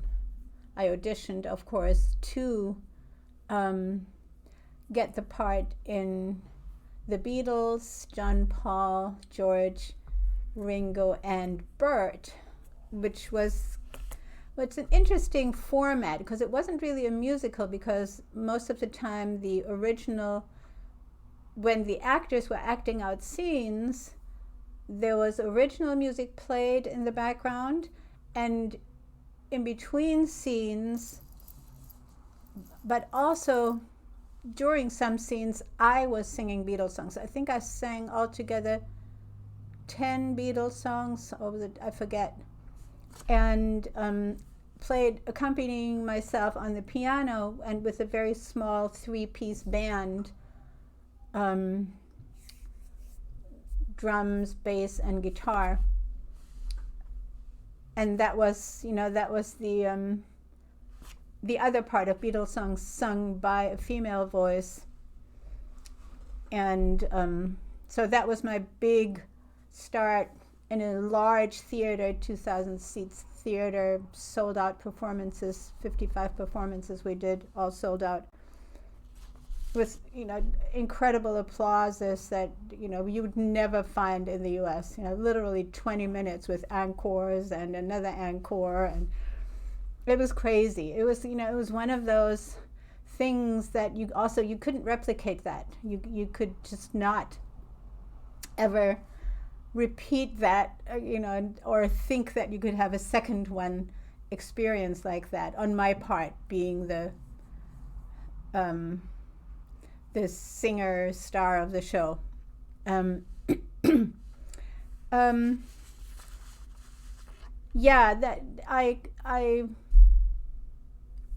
I auditioned, of course, to get the part in the Beatles, John, Paul, George, Ringo, and Bert, which was it's an interesting format because it wasn't really a musical, because most of the time the original, when the actors were acting out scenes, there was original music played in the background, and in between scenes, but also during some scenes, I was singing Beatles songs. I think I sang altogether 10 Beatles songs, or I forget, and played accompanying myself on the piano and with a very small 3-piece band, drums, bass, and guitar. And that was the other part of Beatles songs sung by a female voice. And so that was my big start in a large theater, 2,000 seats theater, sold out performances, 55 performances we did, all sold out, with incredible applauses that you would never find in the US. Literally 20 minutes with encores and another encore, and it was crazy. It was it was one of those things that you couldn't replicate that. You could just not ever repeat that, or think that you could have a second one experience like that, on my part being the singer star of the show. Yeah, that I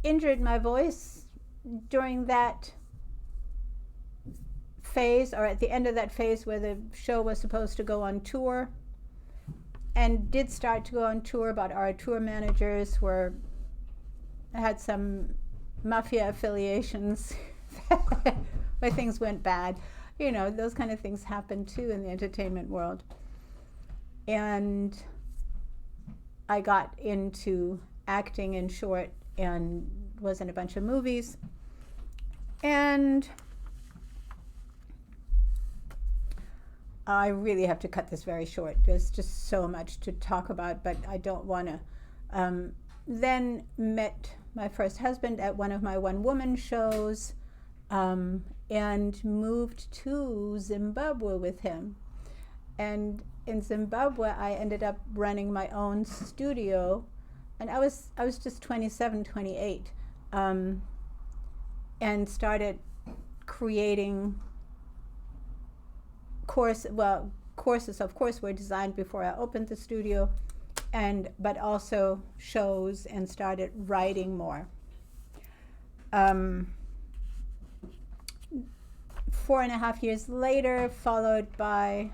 injured my voice during that phase, or at the end of that phase where the show was supposed to go on tour, and did start to go on tour, but our tour managers had some mafia affiliations where things went bad. Those kind of things happen too in the entertainment world. And I got into acting in short and was in a bunch of movies. And I really have to cut this very short. There's just so much to talk about, but I don't want to. Then met my first husband at one of my one-woman shows, and moved to Zimbabwe with him. And in Zimbabwe, I ended up running my own studio, and I was just 27, 28, and started creating courses. Of course, were designed before I opened the studio, but also shows, and started writing more. 4.5 years later, followed by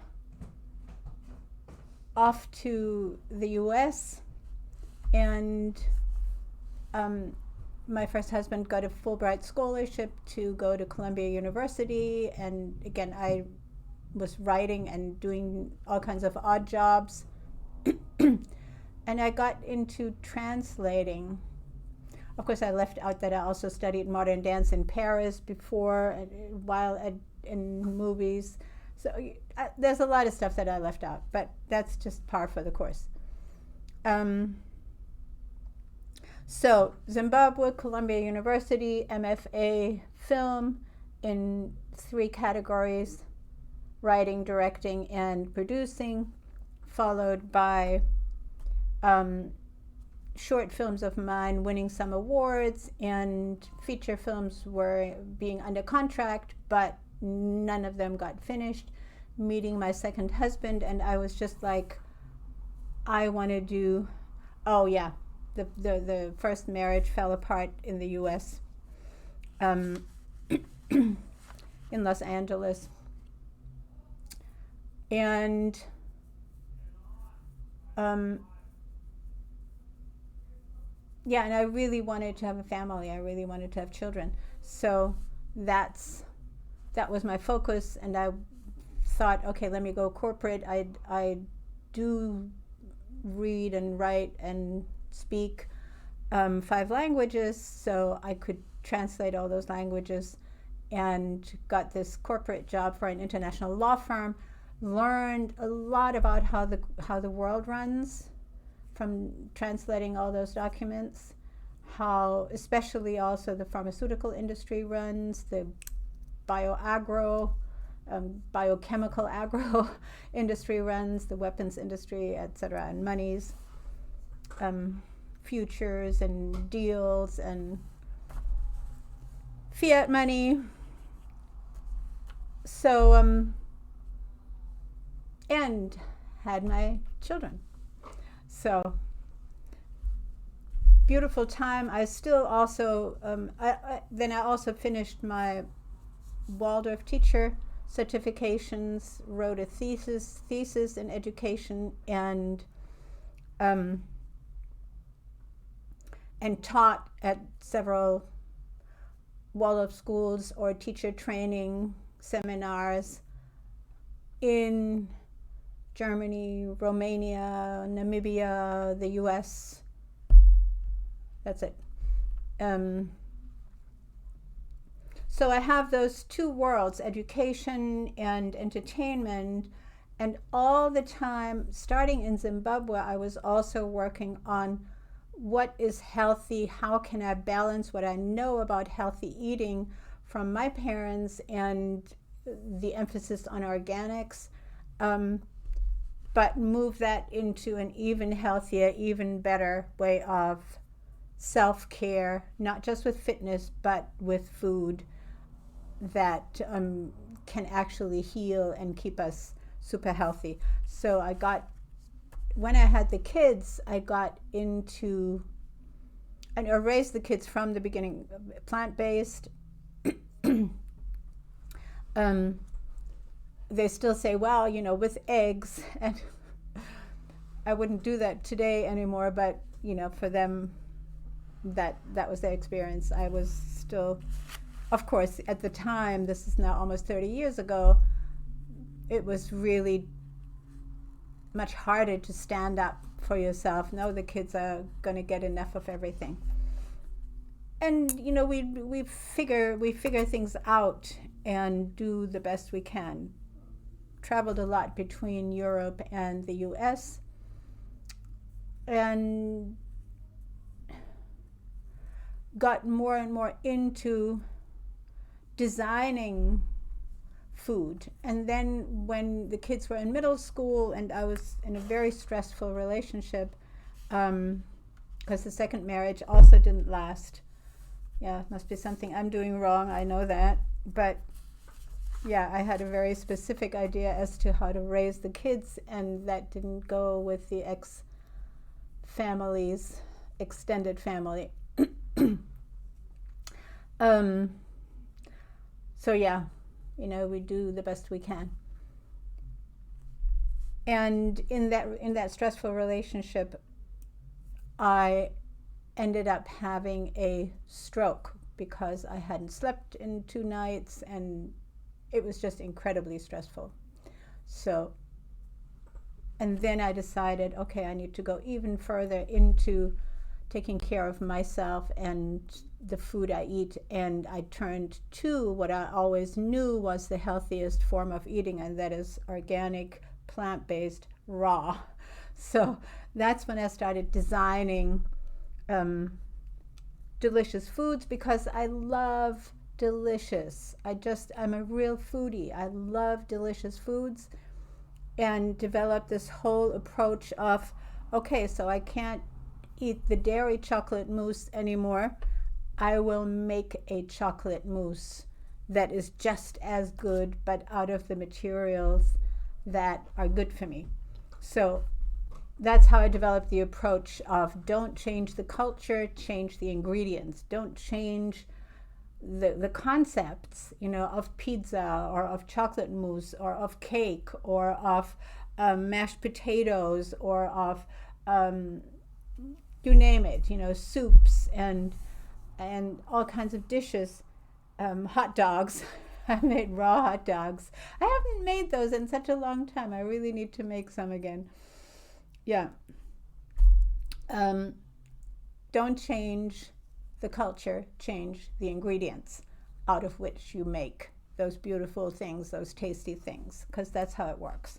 off to the US, and my first husband got a Fulbright scholarship to go to Columbia University, and again I was writing and doing all kinds of odd jobs. And I got into translating. Of course, I left out that I also studied modern dance in Paris before, while in movies. So there's a lot of stuff that I left out, but that's just par for the course. So Zimbabwe, Columbia University, MFA film in 3 categories: writing, directing, and producing, followed by short films of mine winning some awards, and feature films were being under contract, but none of them got finished. Meeting my second husband, and I was just like, I want to do, the first marriage fell apart in the US, in Los Angeles. And yeah, and I really wanted to have a family. I really wanted to have children. So that was my focus, and I thought, okay, let me go corporate. I do read and write and speak 5 languages, so I could translate all those languages, and got this corporate job for an international law firm. Learned a lot about how the world runs from translating all those documents, how especially also the pharmaceutical industry runs, the biochemical agro industry runs, the weapons industry, etc., and monies, futures and deals and fiat money. So, and had my children. So, beautiful time. I still also, then I also finished my Waldorf teacher certifications, wrote a thesis in education, and taught at several Waldorf schools or teacher training seminars in Germany, Romania, Namibia, the US. That's it. So I have those 2 worlds, education and entertainment, and all the time, starting in Zimbabwe, I was also working on what is healthy, how can I balance what I know about healthy eating from my parents and the emphasis on organics, but move that into an even healthier, even better way of self-care, not just with fitness, but with food that can actually heal and keep us super healthy. So when I had the kids, I got into, and I raised the kids from the beginning, plant-based. They still say, well, with eggs, and I wouldn't do that today anymore, but, for them, that was their experience. I was still, of course, at the time, this is now almost 30 years ago, it was really much harder to stand up for yourself. No, the kids are going to get enough of everything. And, we figure things out and do the best we can. Traveled a lot between Europe and the US, and got more and more into designing food. And then when the kids were in middle school and I was in a very stressful relationship, because the second marriage also didn't last. Yeah, it must be something I'm doing wrong, I know that. But yeah, I had a very specific idea as to how to raise the kids, and that didn't go with the ex-family's extended family. So yeah, we do the best we can. And in that stressful relationship, I ended up having a stroke because I hadn't slept in 2 nights, and it was just incredibly stressful. So, and then I decided, okay, I need to go even further into taking care of myself and the food I eat, and I turned to what I always knew was the healthiest form of eating, and that is organic, plant-based, raw. So that's when I started designing delicious foods, because I love delicious. I'm a real foodie. I love delicious foods, and developed this whole approach of, okay, so I can't eat the dairy chocolate mousse anymore. I will make a chocolate mousse that is just as good, but out of the materials that are good for me. So that's how I developed the approach of don't change the culture, change the ingredients. Don't change the concepts, of pizza or of chocolate mousse or of cake or of mashed potatoes or of you name it, soups and all kinds of dishes, hot dogs. I made raw hot dogs. I haven't made those in such a long time. I really need to make some again. Yeah. Don't change the culture, change the ingredients out of which you make those beautiful things, those tasty things, because that's how it works.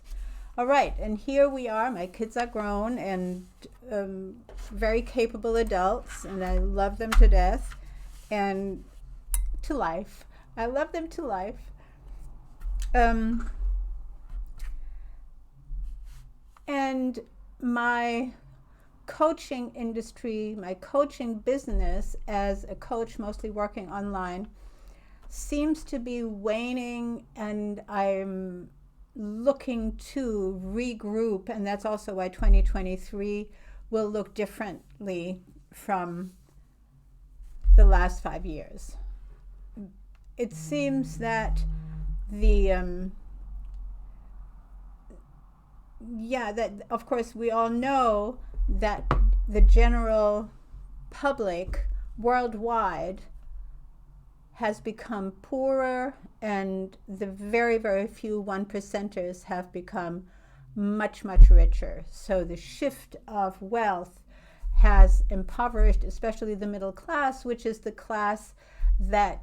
All right, and here we are. My kids are grown and very capable adults, and I love them to death and to life. I love them to life. And my coaching industry, my coaching business as a coach, mostly working online, seems to be waning, and I'm looking to regroup, and that's also why 2023 will look differently from the last 5 years. It seems that that of course we all know that the general public worldwide has become poorer, and the very, very few 1%ers have become much, much richer. So the shift of wealth has impoverished, especially the middle class, which is the class that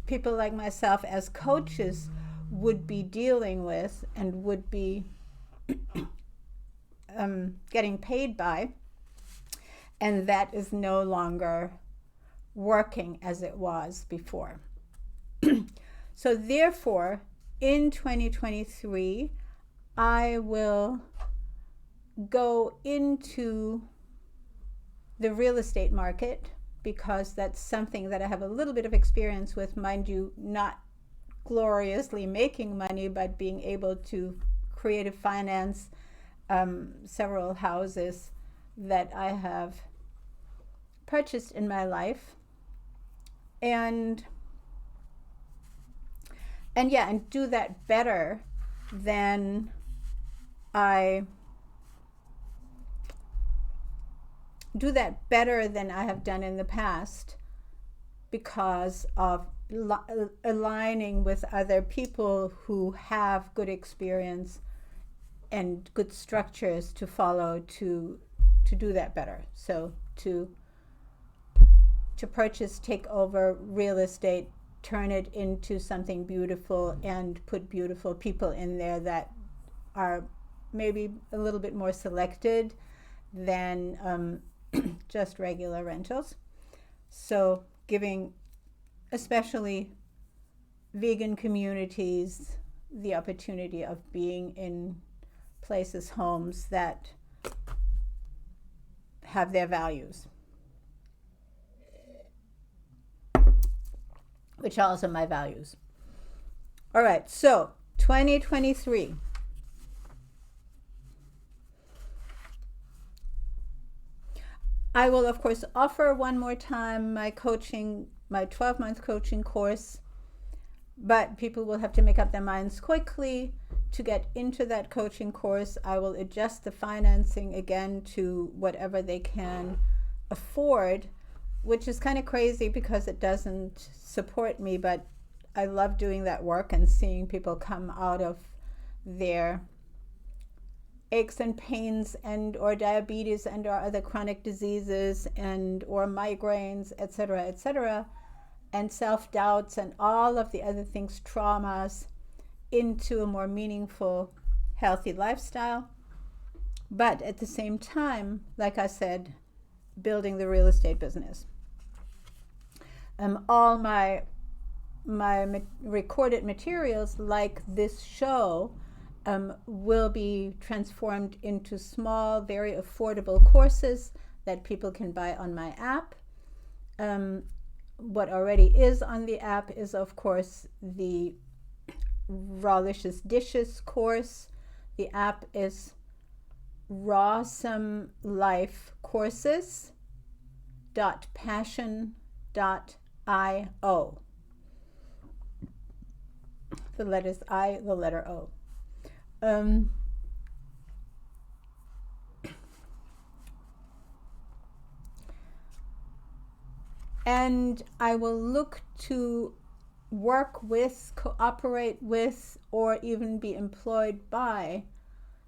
people like myself as coaches would be dealing with and would be getting paid by, and that is no longer working as it was before. So therefore, in 2023, I will go into the real estate market, because that's something that I have a little bit of experience with, mind you, not gloriously making money, but being able to creative finance several houses that I have purchased in my life. And do that better than I have done in the past, because of aligning with other people who have good experience and good structures to follow to do that better. So to purchase, take over real estate, turn it into something beautiful, and put beautiful people in there that are maybe a little bit more selected than just regular rentals. So giving especially vegan communities the opportunity of being in places, homes that have their values, which are also my values. All right, so 2023. I will, of course, offer one more time my 12-month coaching course, but people will have to make up their minds quickly to get into that coaching course. I will adjust the financing again to whatever they can afford, which is kind of crazy because it doesn't support me, but I love doing that work and seeing people come out of their aches and pains and or diabetes and or other chronic diseases and or migraines, etc., and self-doubts and all of the other things, traumas, into a more meaningful, healthy lifestyle. But at the same time, like I said, building the real estate business. All my recorded materials, like this show, will be transformed into small, very affordable courses that people can buy on my app. What already is on the app is, of course, the Rawlicious Dishes course. The app is rawsomelife.passion.io. The letters I, the letter O. And I will look to work with, cooperate with, or even be employed by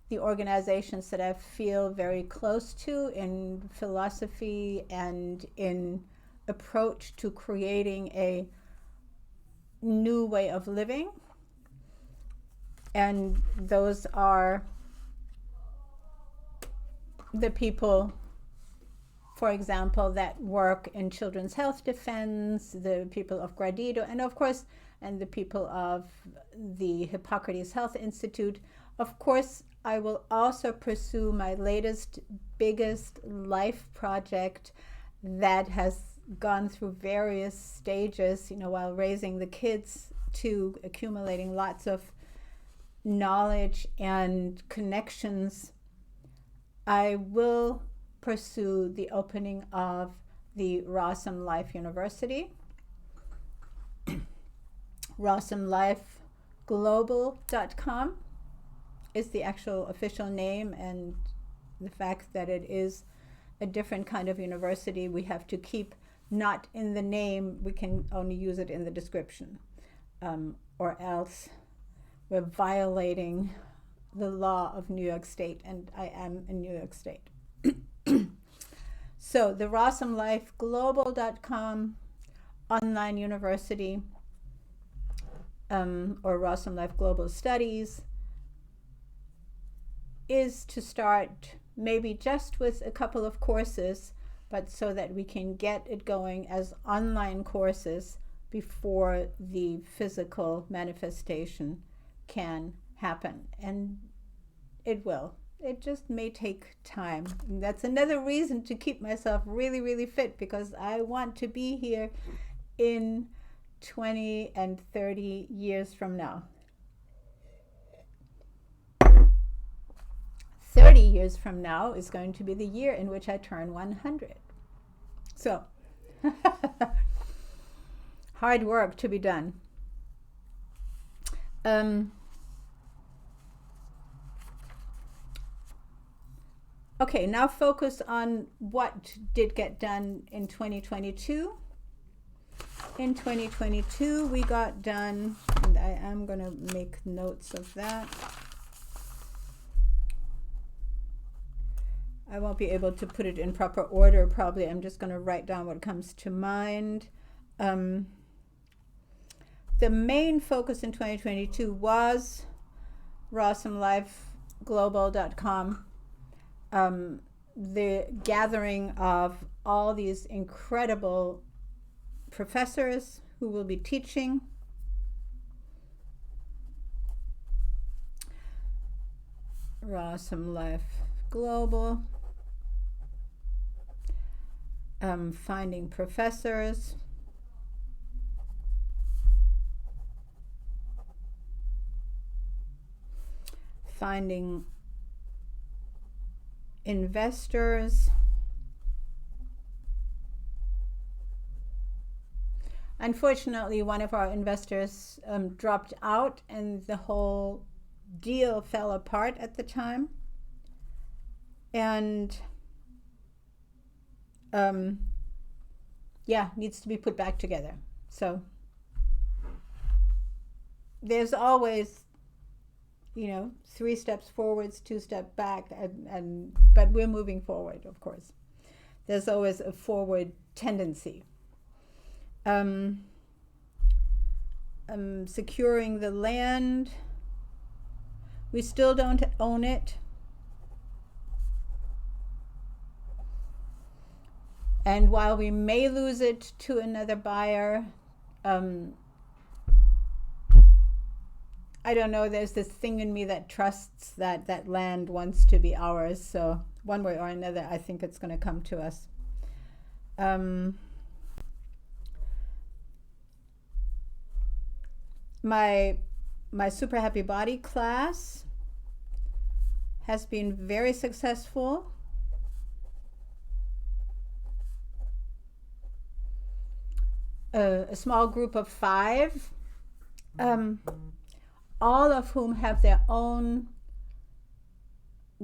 the organizations that I feel very close to in philosophy and in approach to creating a new way of living. And those are the people, for example, that work in children's health defense, the people of Gradido, and of course, and the people of the Hippocrates Health Institute. Of course, I will also pursue my latest, biggest life project that has gone through various stages, while raising the kids, to accumulating lots of knowledge and connections. I will pursue the opening of the Rossum Life University. RossumLifeGlobal.com is the actual official name, and the fact that it is a different kind of university, we have to keep not in the name, we can only use it in the description, or else we're violating the law of New York State, and I am in New York State. So the RossumLifeGlobal.com online university, or Rossum Life Global Studies, is to start maybe just with a couple of courses, but so that we can get it going as online courses before the physical manifestation can happen. And it will. It just may take time. And that's another reason to keep myself really, really fit, because I want to be here in 20 and 30 years from now. 30 years from now is going to be the year in which I turn 100. So, hard work to be done. Okay, now focus on what did get done in 2022. In 2022, we got done, and I am going to make notes of that. I won't be able to put it in proper order, probably. I'm just going to write down what comes to mind. The main focus in 2022 was RossumLifeGlobal.com. The gathering of all these incredible professors who will be teaching. Rossum Life Global. Finding professors. Finding investors. Unfortunately, one of our investors dropped out, and the whole deal fell apart at the time. And needs to be put back together. So there's always, 3 steps forwards, 2 steps back, but we're moving forward, of course. There's always a forward tendency. Securing the land. We still don't own it. And while we may lose it to another buyer, I don't know, there's this thing in me that trusts that that land wants to be ours. So one way or another, I think it's going to come to us. My Super Happy Body class has been very successful. A small group of 5, all of whom have their own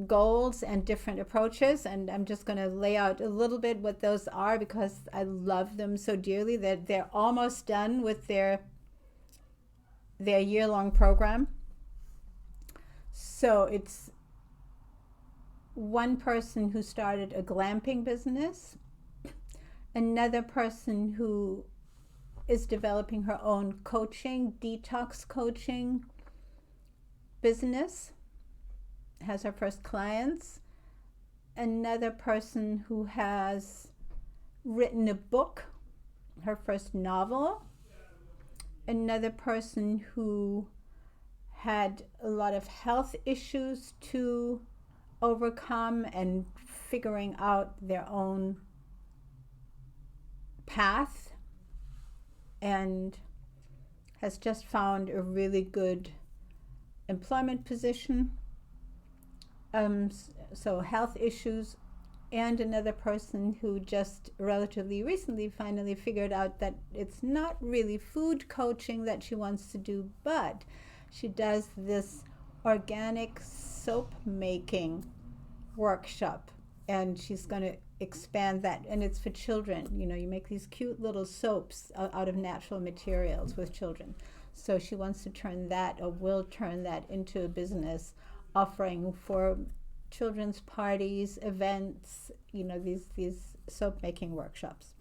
goals and different approaches, and I'm just going to lay out a little bit what those are because I love them so dearly that they're almost done with their year-long program. So it's one person who started a glamping business, another person who is developing her own coaching, detox coaching business, has her first clients, another person who has written a book, her first novel, another person who had a lot of health issues to overcome and figuring out their own path, and has just found a really good employment position. So health issues, and another person who just relatively recently finally figured out that it's not really food coaching that she wants to do, but she does this organic soap making workshop, and she's going to expand that, and it's for children. You know, you make these cute little soaps out of natural materials with children. So she wants to turn that, or will turn that, into a business offering for children's parties, events, you know, these soap making workshops.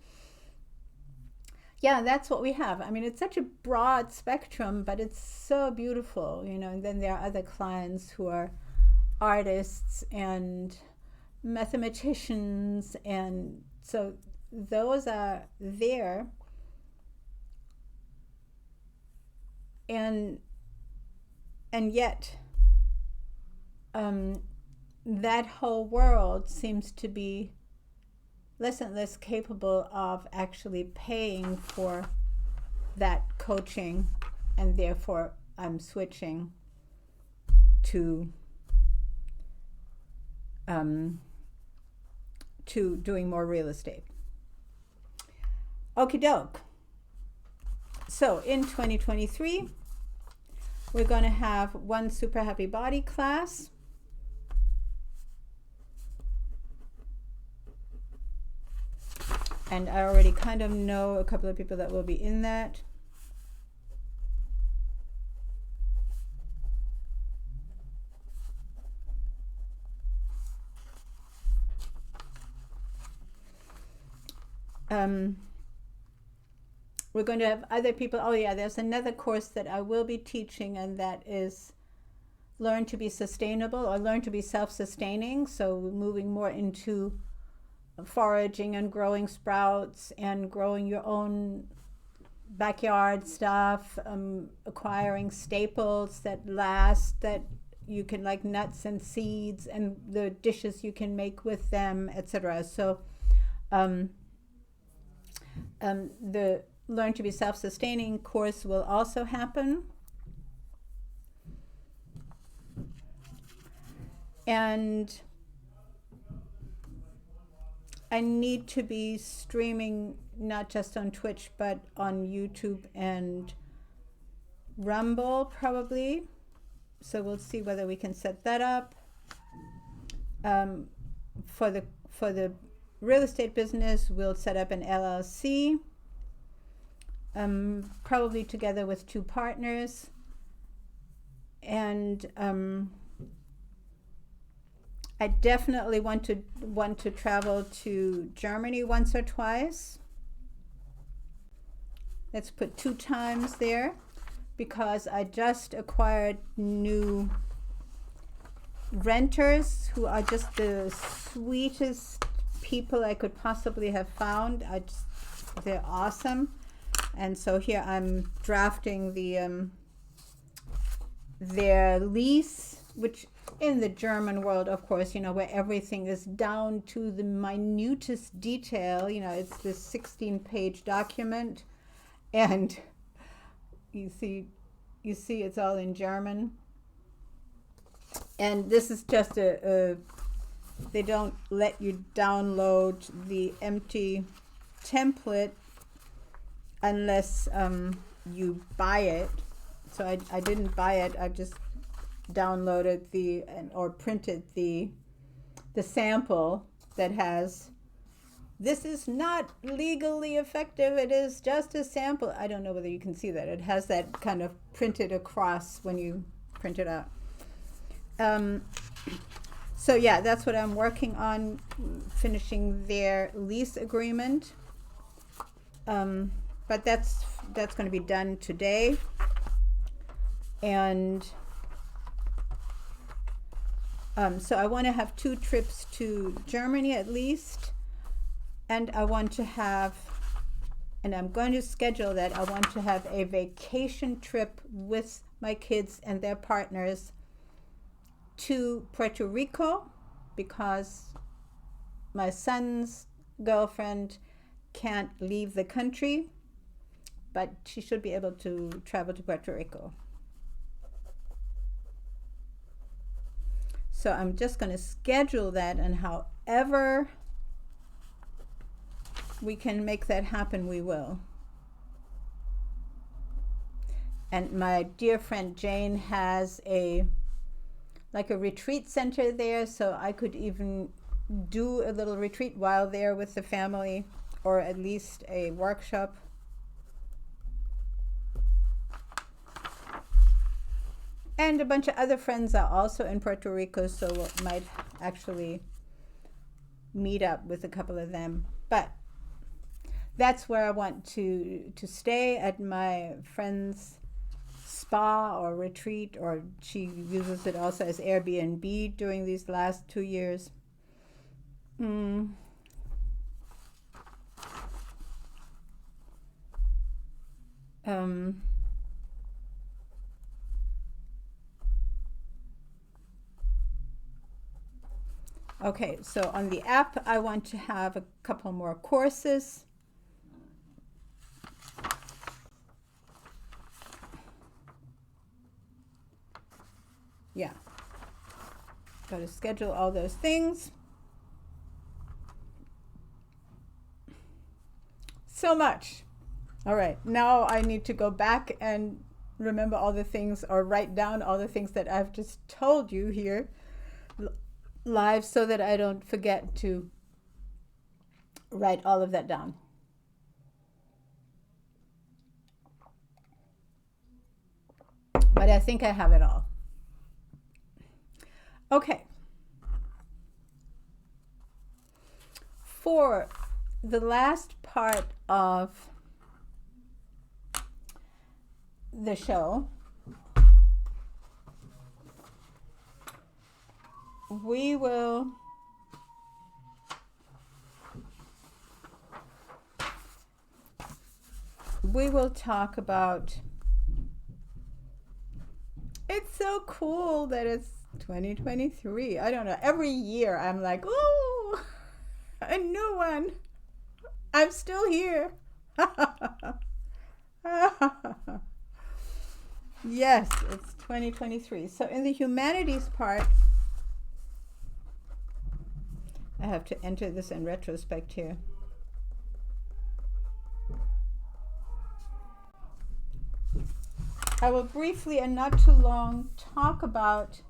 Yeah, that's what we have. I mean, it's such a broad spectrum, but it's so beautiful, you know. And then there are other clients who are artists and mathematicians, and so those are there. And yet that whole world seems to be less and less capable of actually paying for that coaching, and therefore I'm switching to doing more real estate. Okie doke. So in 2023, we're going to have one Super Happy Body class. And I already kind of know a couple of people that will be in that. We're going to have other people. Oh yeah, there's another course that I will be teaching, and that is Learn to be Sustainable, or Learn to be Self-Sustaining. So moving more into foraging and growing sprouts and growing your own backyard stuff, acquiring staples that last, that you can, like nuts and seeds, and the dishes you can make with them, etc. So the Learn to be Self-Sustaining course will also happen. And I need to be streaming not just on Twitch, but on YouTube and Rumble probably. So we'll see whether we can set that up. For the real estate business, we'll set up an LLC, probably together with 2 partners. And I definitely want to travel to Germany once or twice. Let's put 2 times there, because I just acquired new renters who are just the sweetest people I could possibly have found. They're awesome. And so here I'm drafting their lease, which in the German world, of course, you know, where everything is down to the minutest detail, you know, it's this 16-page document, and you see it's all in German. And this is just they don't let you download the empty template unless you buy it. So I didn't buy it, I just downloaded or printed the sample that has, this is not legally effective, it is just a sample. I don't know whether you can see that. It has that kind of printed across when you print it out. So yeah, that's what I'm working on, finishing their lease agreement. But that's going to be done today. And so I want to have 2 trips to Germany at least. And I want to have, and I'm going to schedule that, I want to have a vacation trip with my kids and their partners to Puerto Rico, because my son's girlfriend can't leave the country, but she should be able to travel to Puerto Rico. So I'm just going to schedule that, and however we can make that happen, we will. And my dear friend Jane has a retreat center there, so I could even do a little retreat while there with the family, or at least a workshop. And a bunch of other friends are also in Puerto Rico, so we might actually meet up with a couple of them. But that's where I want to stay, at my friend's spa or retreat, or she uses it also as Airbnb during these last 2 years. Okay, so on the app, I want to have a couple more courses. Yeah, got to schedule all those things. So much. All right, now I need to go back and remember all the things, or write down all the things that I've just told you here live, so that I don't forget to write all of that down. But I think I have it all. Okay. For the last part of the show, we will talk about, it's so cool that it's 2023. I don't know, every year I'm like, oh, a new one. I'm still here. Yes, it's 2023. So in the humanities part, I have to enter this in retrospect here. I will briefly, and not too long, talk about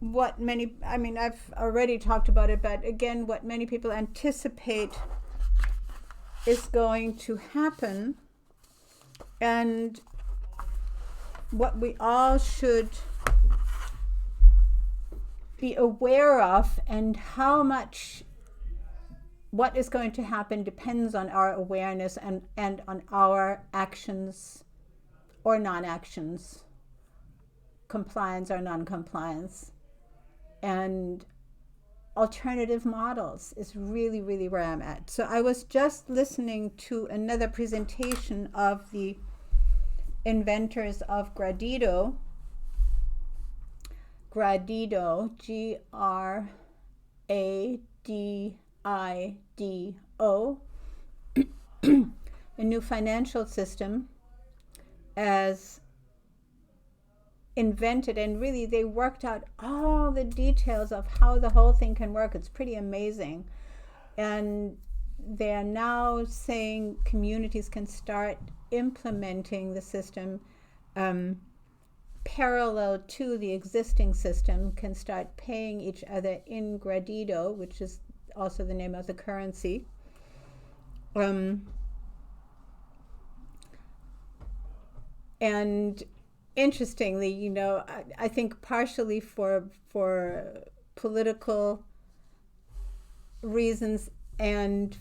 what many, I've already talked about it, but again, what many people anticipate is going to happen, and what we all should be aware of, and how much what is going to happen depends on our awareness and on our actions or non-actions, compliance or non-compliance. And alternative models is really, really where I'm at. So I was just listening to another presentation of the inventors of Gradido, Gradido, a new financial system, as invented, and really they worked out all the details of how the whole thing can work. It's pretty amazing. And they're now saying communities can start implementing the system, parallel to the existing system can start paying each other in gradito, which is also the name of the currency. And interestingly, you know, I think partially for political reasons and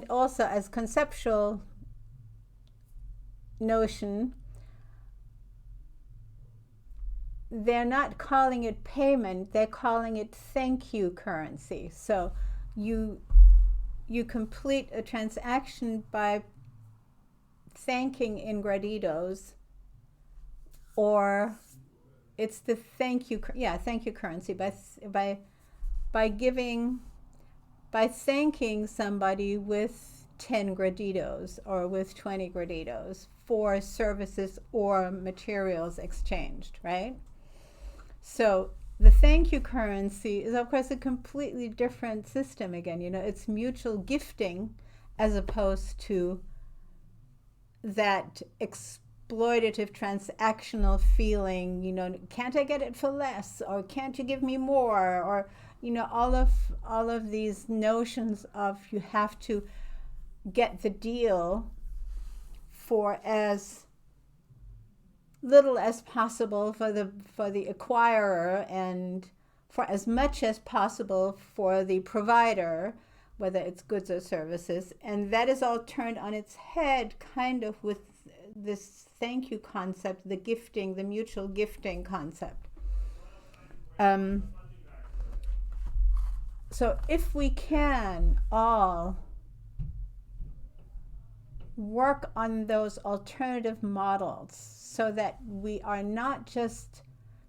also as conceptual notion, they're not calling it payment, they're calling it thank you currency. So you complete a transaction by thanking in graditos, or it's the thank you currency by thanking somebody with 10 graditos or with 20 graditos for services or materials exchanged, right? So the thank you currency is, of course, a completely different system again. You know, it's mutual gifting as opposed to that exploitative transactional feeling, you know, can't I get it for less, or can't you give me more, or, you know, all of these notions of you have to get the deal for as little as possible for the acquirer and for as much as possible for the provider, whether it's goods or services. And that is all turned on its head kind of with this thank you concept, the gifting, the mutual gifting concept. So if we can all work on those alternative models so that we are not just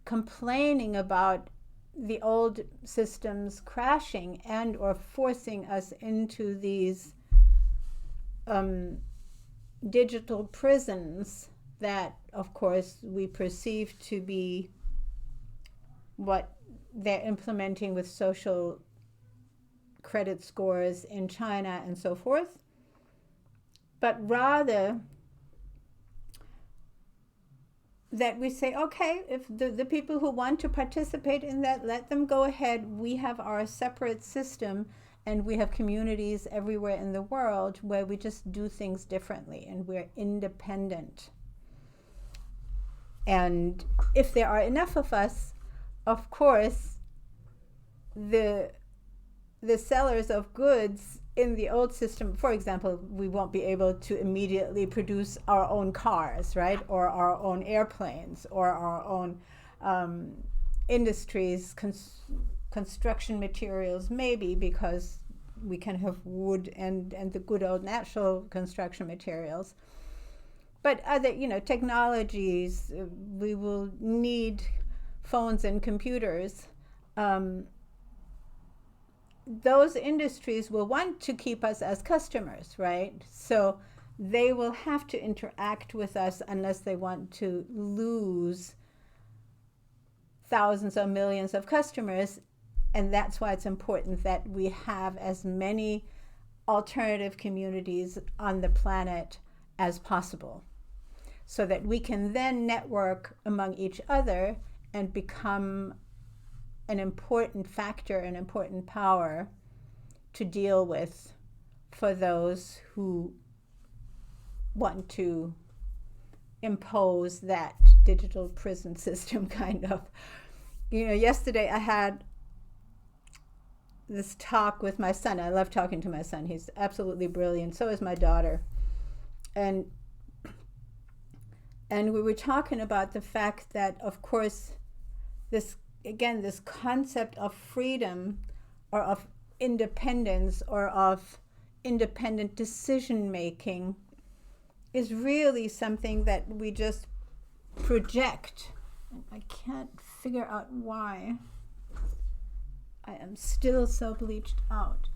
complaining about the old systems crashing and or forcing us into these digital prisons that, of course, we perceive to be what they're implementing with social credit scores in China and so forth, but rather that we say, okay, if the people who want to participate in that, let them go ahead. We have our separate system, and we have communities everywhere in the world where we just do things differently and we're independent. And if there are enough of us, of course, the sellers of goods in the old system, for example, we won't be able to immediately produce our own cars, right? Or our own airplanes, or our own industries, construction materials, maybe, because we can have wood and the good old natural construction materials. But other, you know, technologies, we will need phones and computers. Those industries will want to keep us as customers, right? So they will have to interact with us unless they want to lose thousands or millions of customers. And that's why it's important that we have as many alternative communities on the planet as possible, so that we can then network among each other and become an important factor, an important power to deal with for those who want to impose that digital prison system, kind of. You know, yesterday I had this talk with my son. I love talking to my son. He's absolutely brilliant. So is my daughter. And we were talking about the fact that, of course, this concept of freedom or of independence or of independent decision making is really something that we just project. I can't figure out why I am still so bleached out.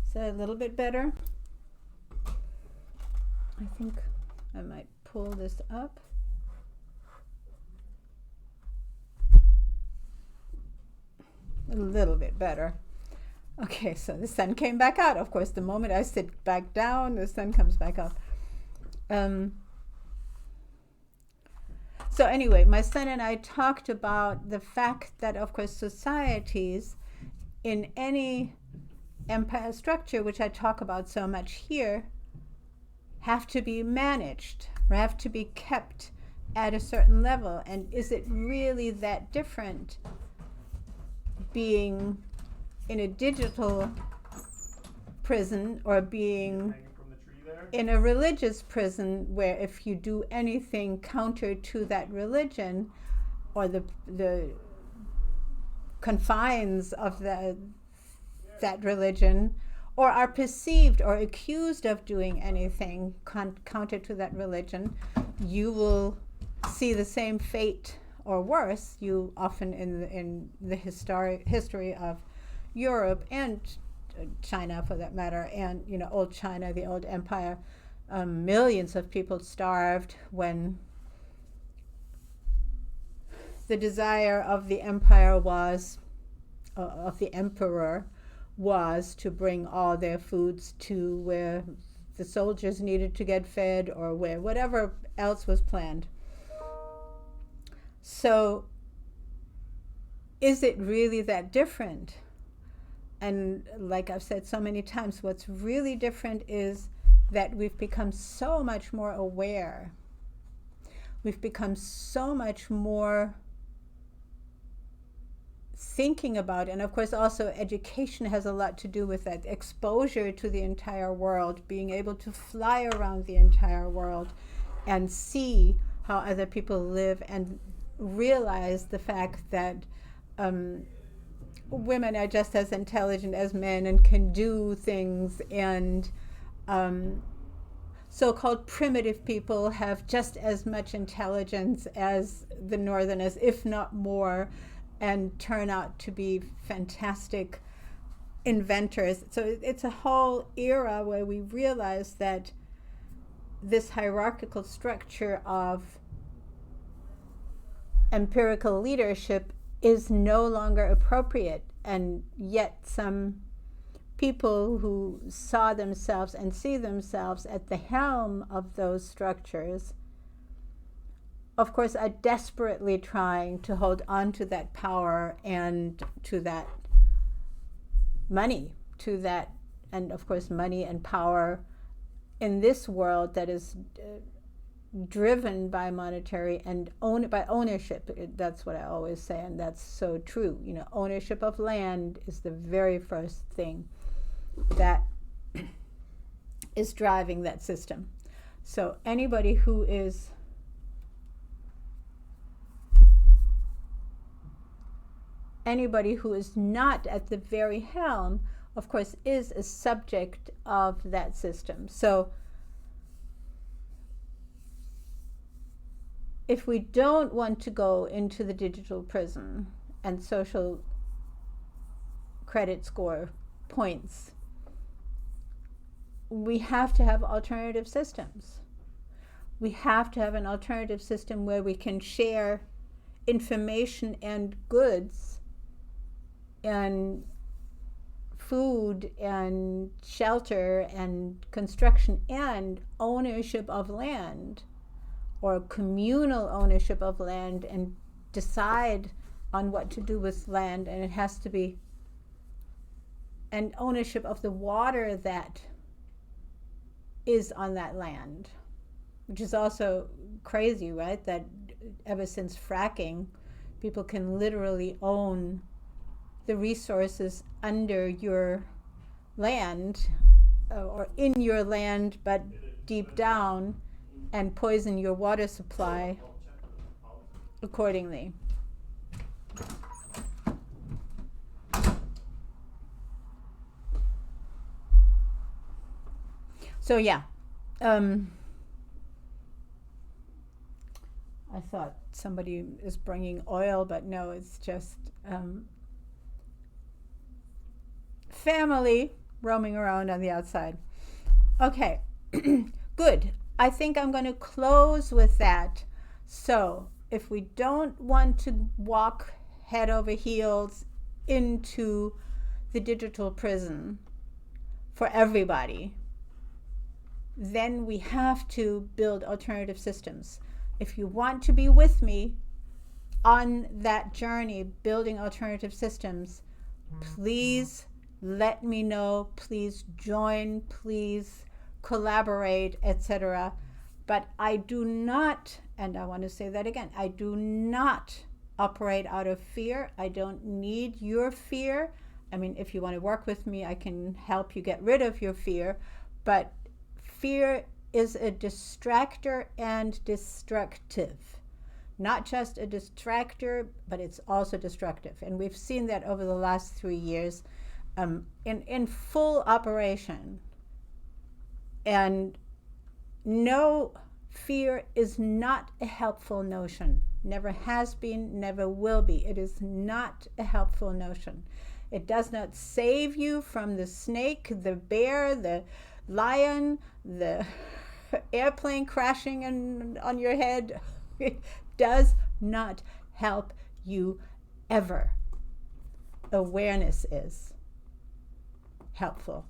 Is that a little bit better? I think I might pull this up. A little bit better. Okay, so the sun came back out. Of course, the moment I sit back down, the sun comes back out. So anyway, my son and I talked about the fact that, of course, societies in any empire structure, which I talk about so much here, have to be managed, or have to be kept at a certain level. And is it really that different being in a digital prison or being Hanging from the tree there? in a religious prison, where if you do anything counter to that religion or the confines of that religion, or are perceived or accused of doing anything counter to that religion, you will see the same fate or worse. You often in the history of Europe and China, for that matter, and old China, the old empire, millions of people starved when the desire of the empire was, of the emperor, was to bring all their foods to where the soldiers needed to get fed, or where whatever else was planned. So is it really that different? And like I've said so many times, what's really different is that we've become so much more aware. We've become so much more thinking about, and of course also education has a lot to do with that, exposure to the entire world, being able to fly around the entire world and see how other people live, and realize the fact that women are just as intelligent as men and can do things, and so-called primitive people have just as much intelligence as the northerners, if not more, and turn out to be fantastic inventors. So it's a whole era where we realize that this hierarchical structure of empirical leadership is no longer appropriate, and yet some people who saw themselves and see themselves at the helm of those structures, of course, are desperately trying to hold on to that power and to that money, to that, and of course money and power in this world that is driven by monetary and by ownership. That's what I always say, and that's so true. Ownership of land is the very first thing that is driving that system. So anybody who is not at the very helm, of course, is a subject of that system. So if we don't want to go into the digital prison and social credit score points, we have to have alternative systems. We have to have an alternative system where we can share information and goods and food and shelter and construction and ownership of land, or communal ownership of land, and decide on what to do with land. And it has to be an ownership of the water that is on that land, which is also crazy, right? That ever since fracking, people can literally own the resources under your land, or in your land, but deep down, and poison your water supply accordingly. So yeah, I thought somebody is bringing oil, but no, it's just family roaming around on the outside. Okay, good. I think I'm going to close with that. So if we don't want to walk head over heels into the digital prison for everybody, then we have to build alternative systems. If you want to be with me on that journey, building alternative systems, please let me know, please join, please collaborate, etc. But I do not, and I want to say that again, I do not operate out of fear. I don't need your fear. I mean, if you want to work with me, I can help you get rid of your fear. But fear is a distractor and destructive. Not just a distractor, but it's also destructive. And we've seen that over the last 3 years in full operation. And no, fear is not a helpful notion. Never has been, never will be. It is not a helpful notion. It does not save you from the snake, the bear, the lion, the airplane crashing on your head. It does not help you ever. Awareness is helpful.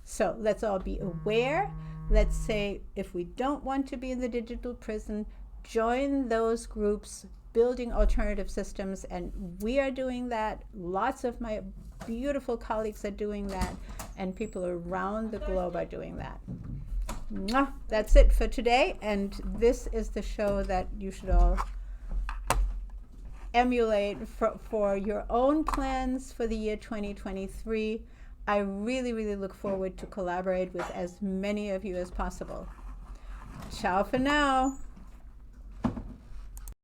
So let's all be aware. Let's say if we don't want to be in the digital prison, join those groups building alternative systems, and we are doing that. Lots of my beautiful colleagues are doing that, and people around the globe are doing that. Mwah! That's it for today, and this is the show that you should all emulate for your own plans for the year 2023. I really, really look forward to collaborate with as many of you as possible. Ciao for now.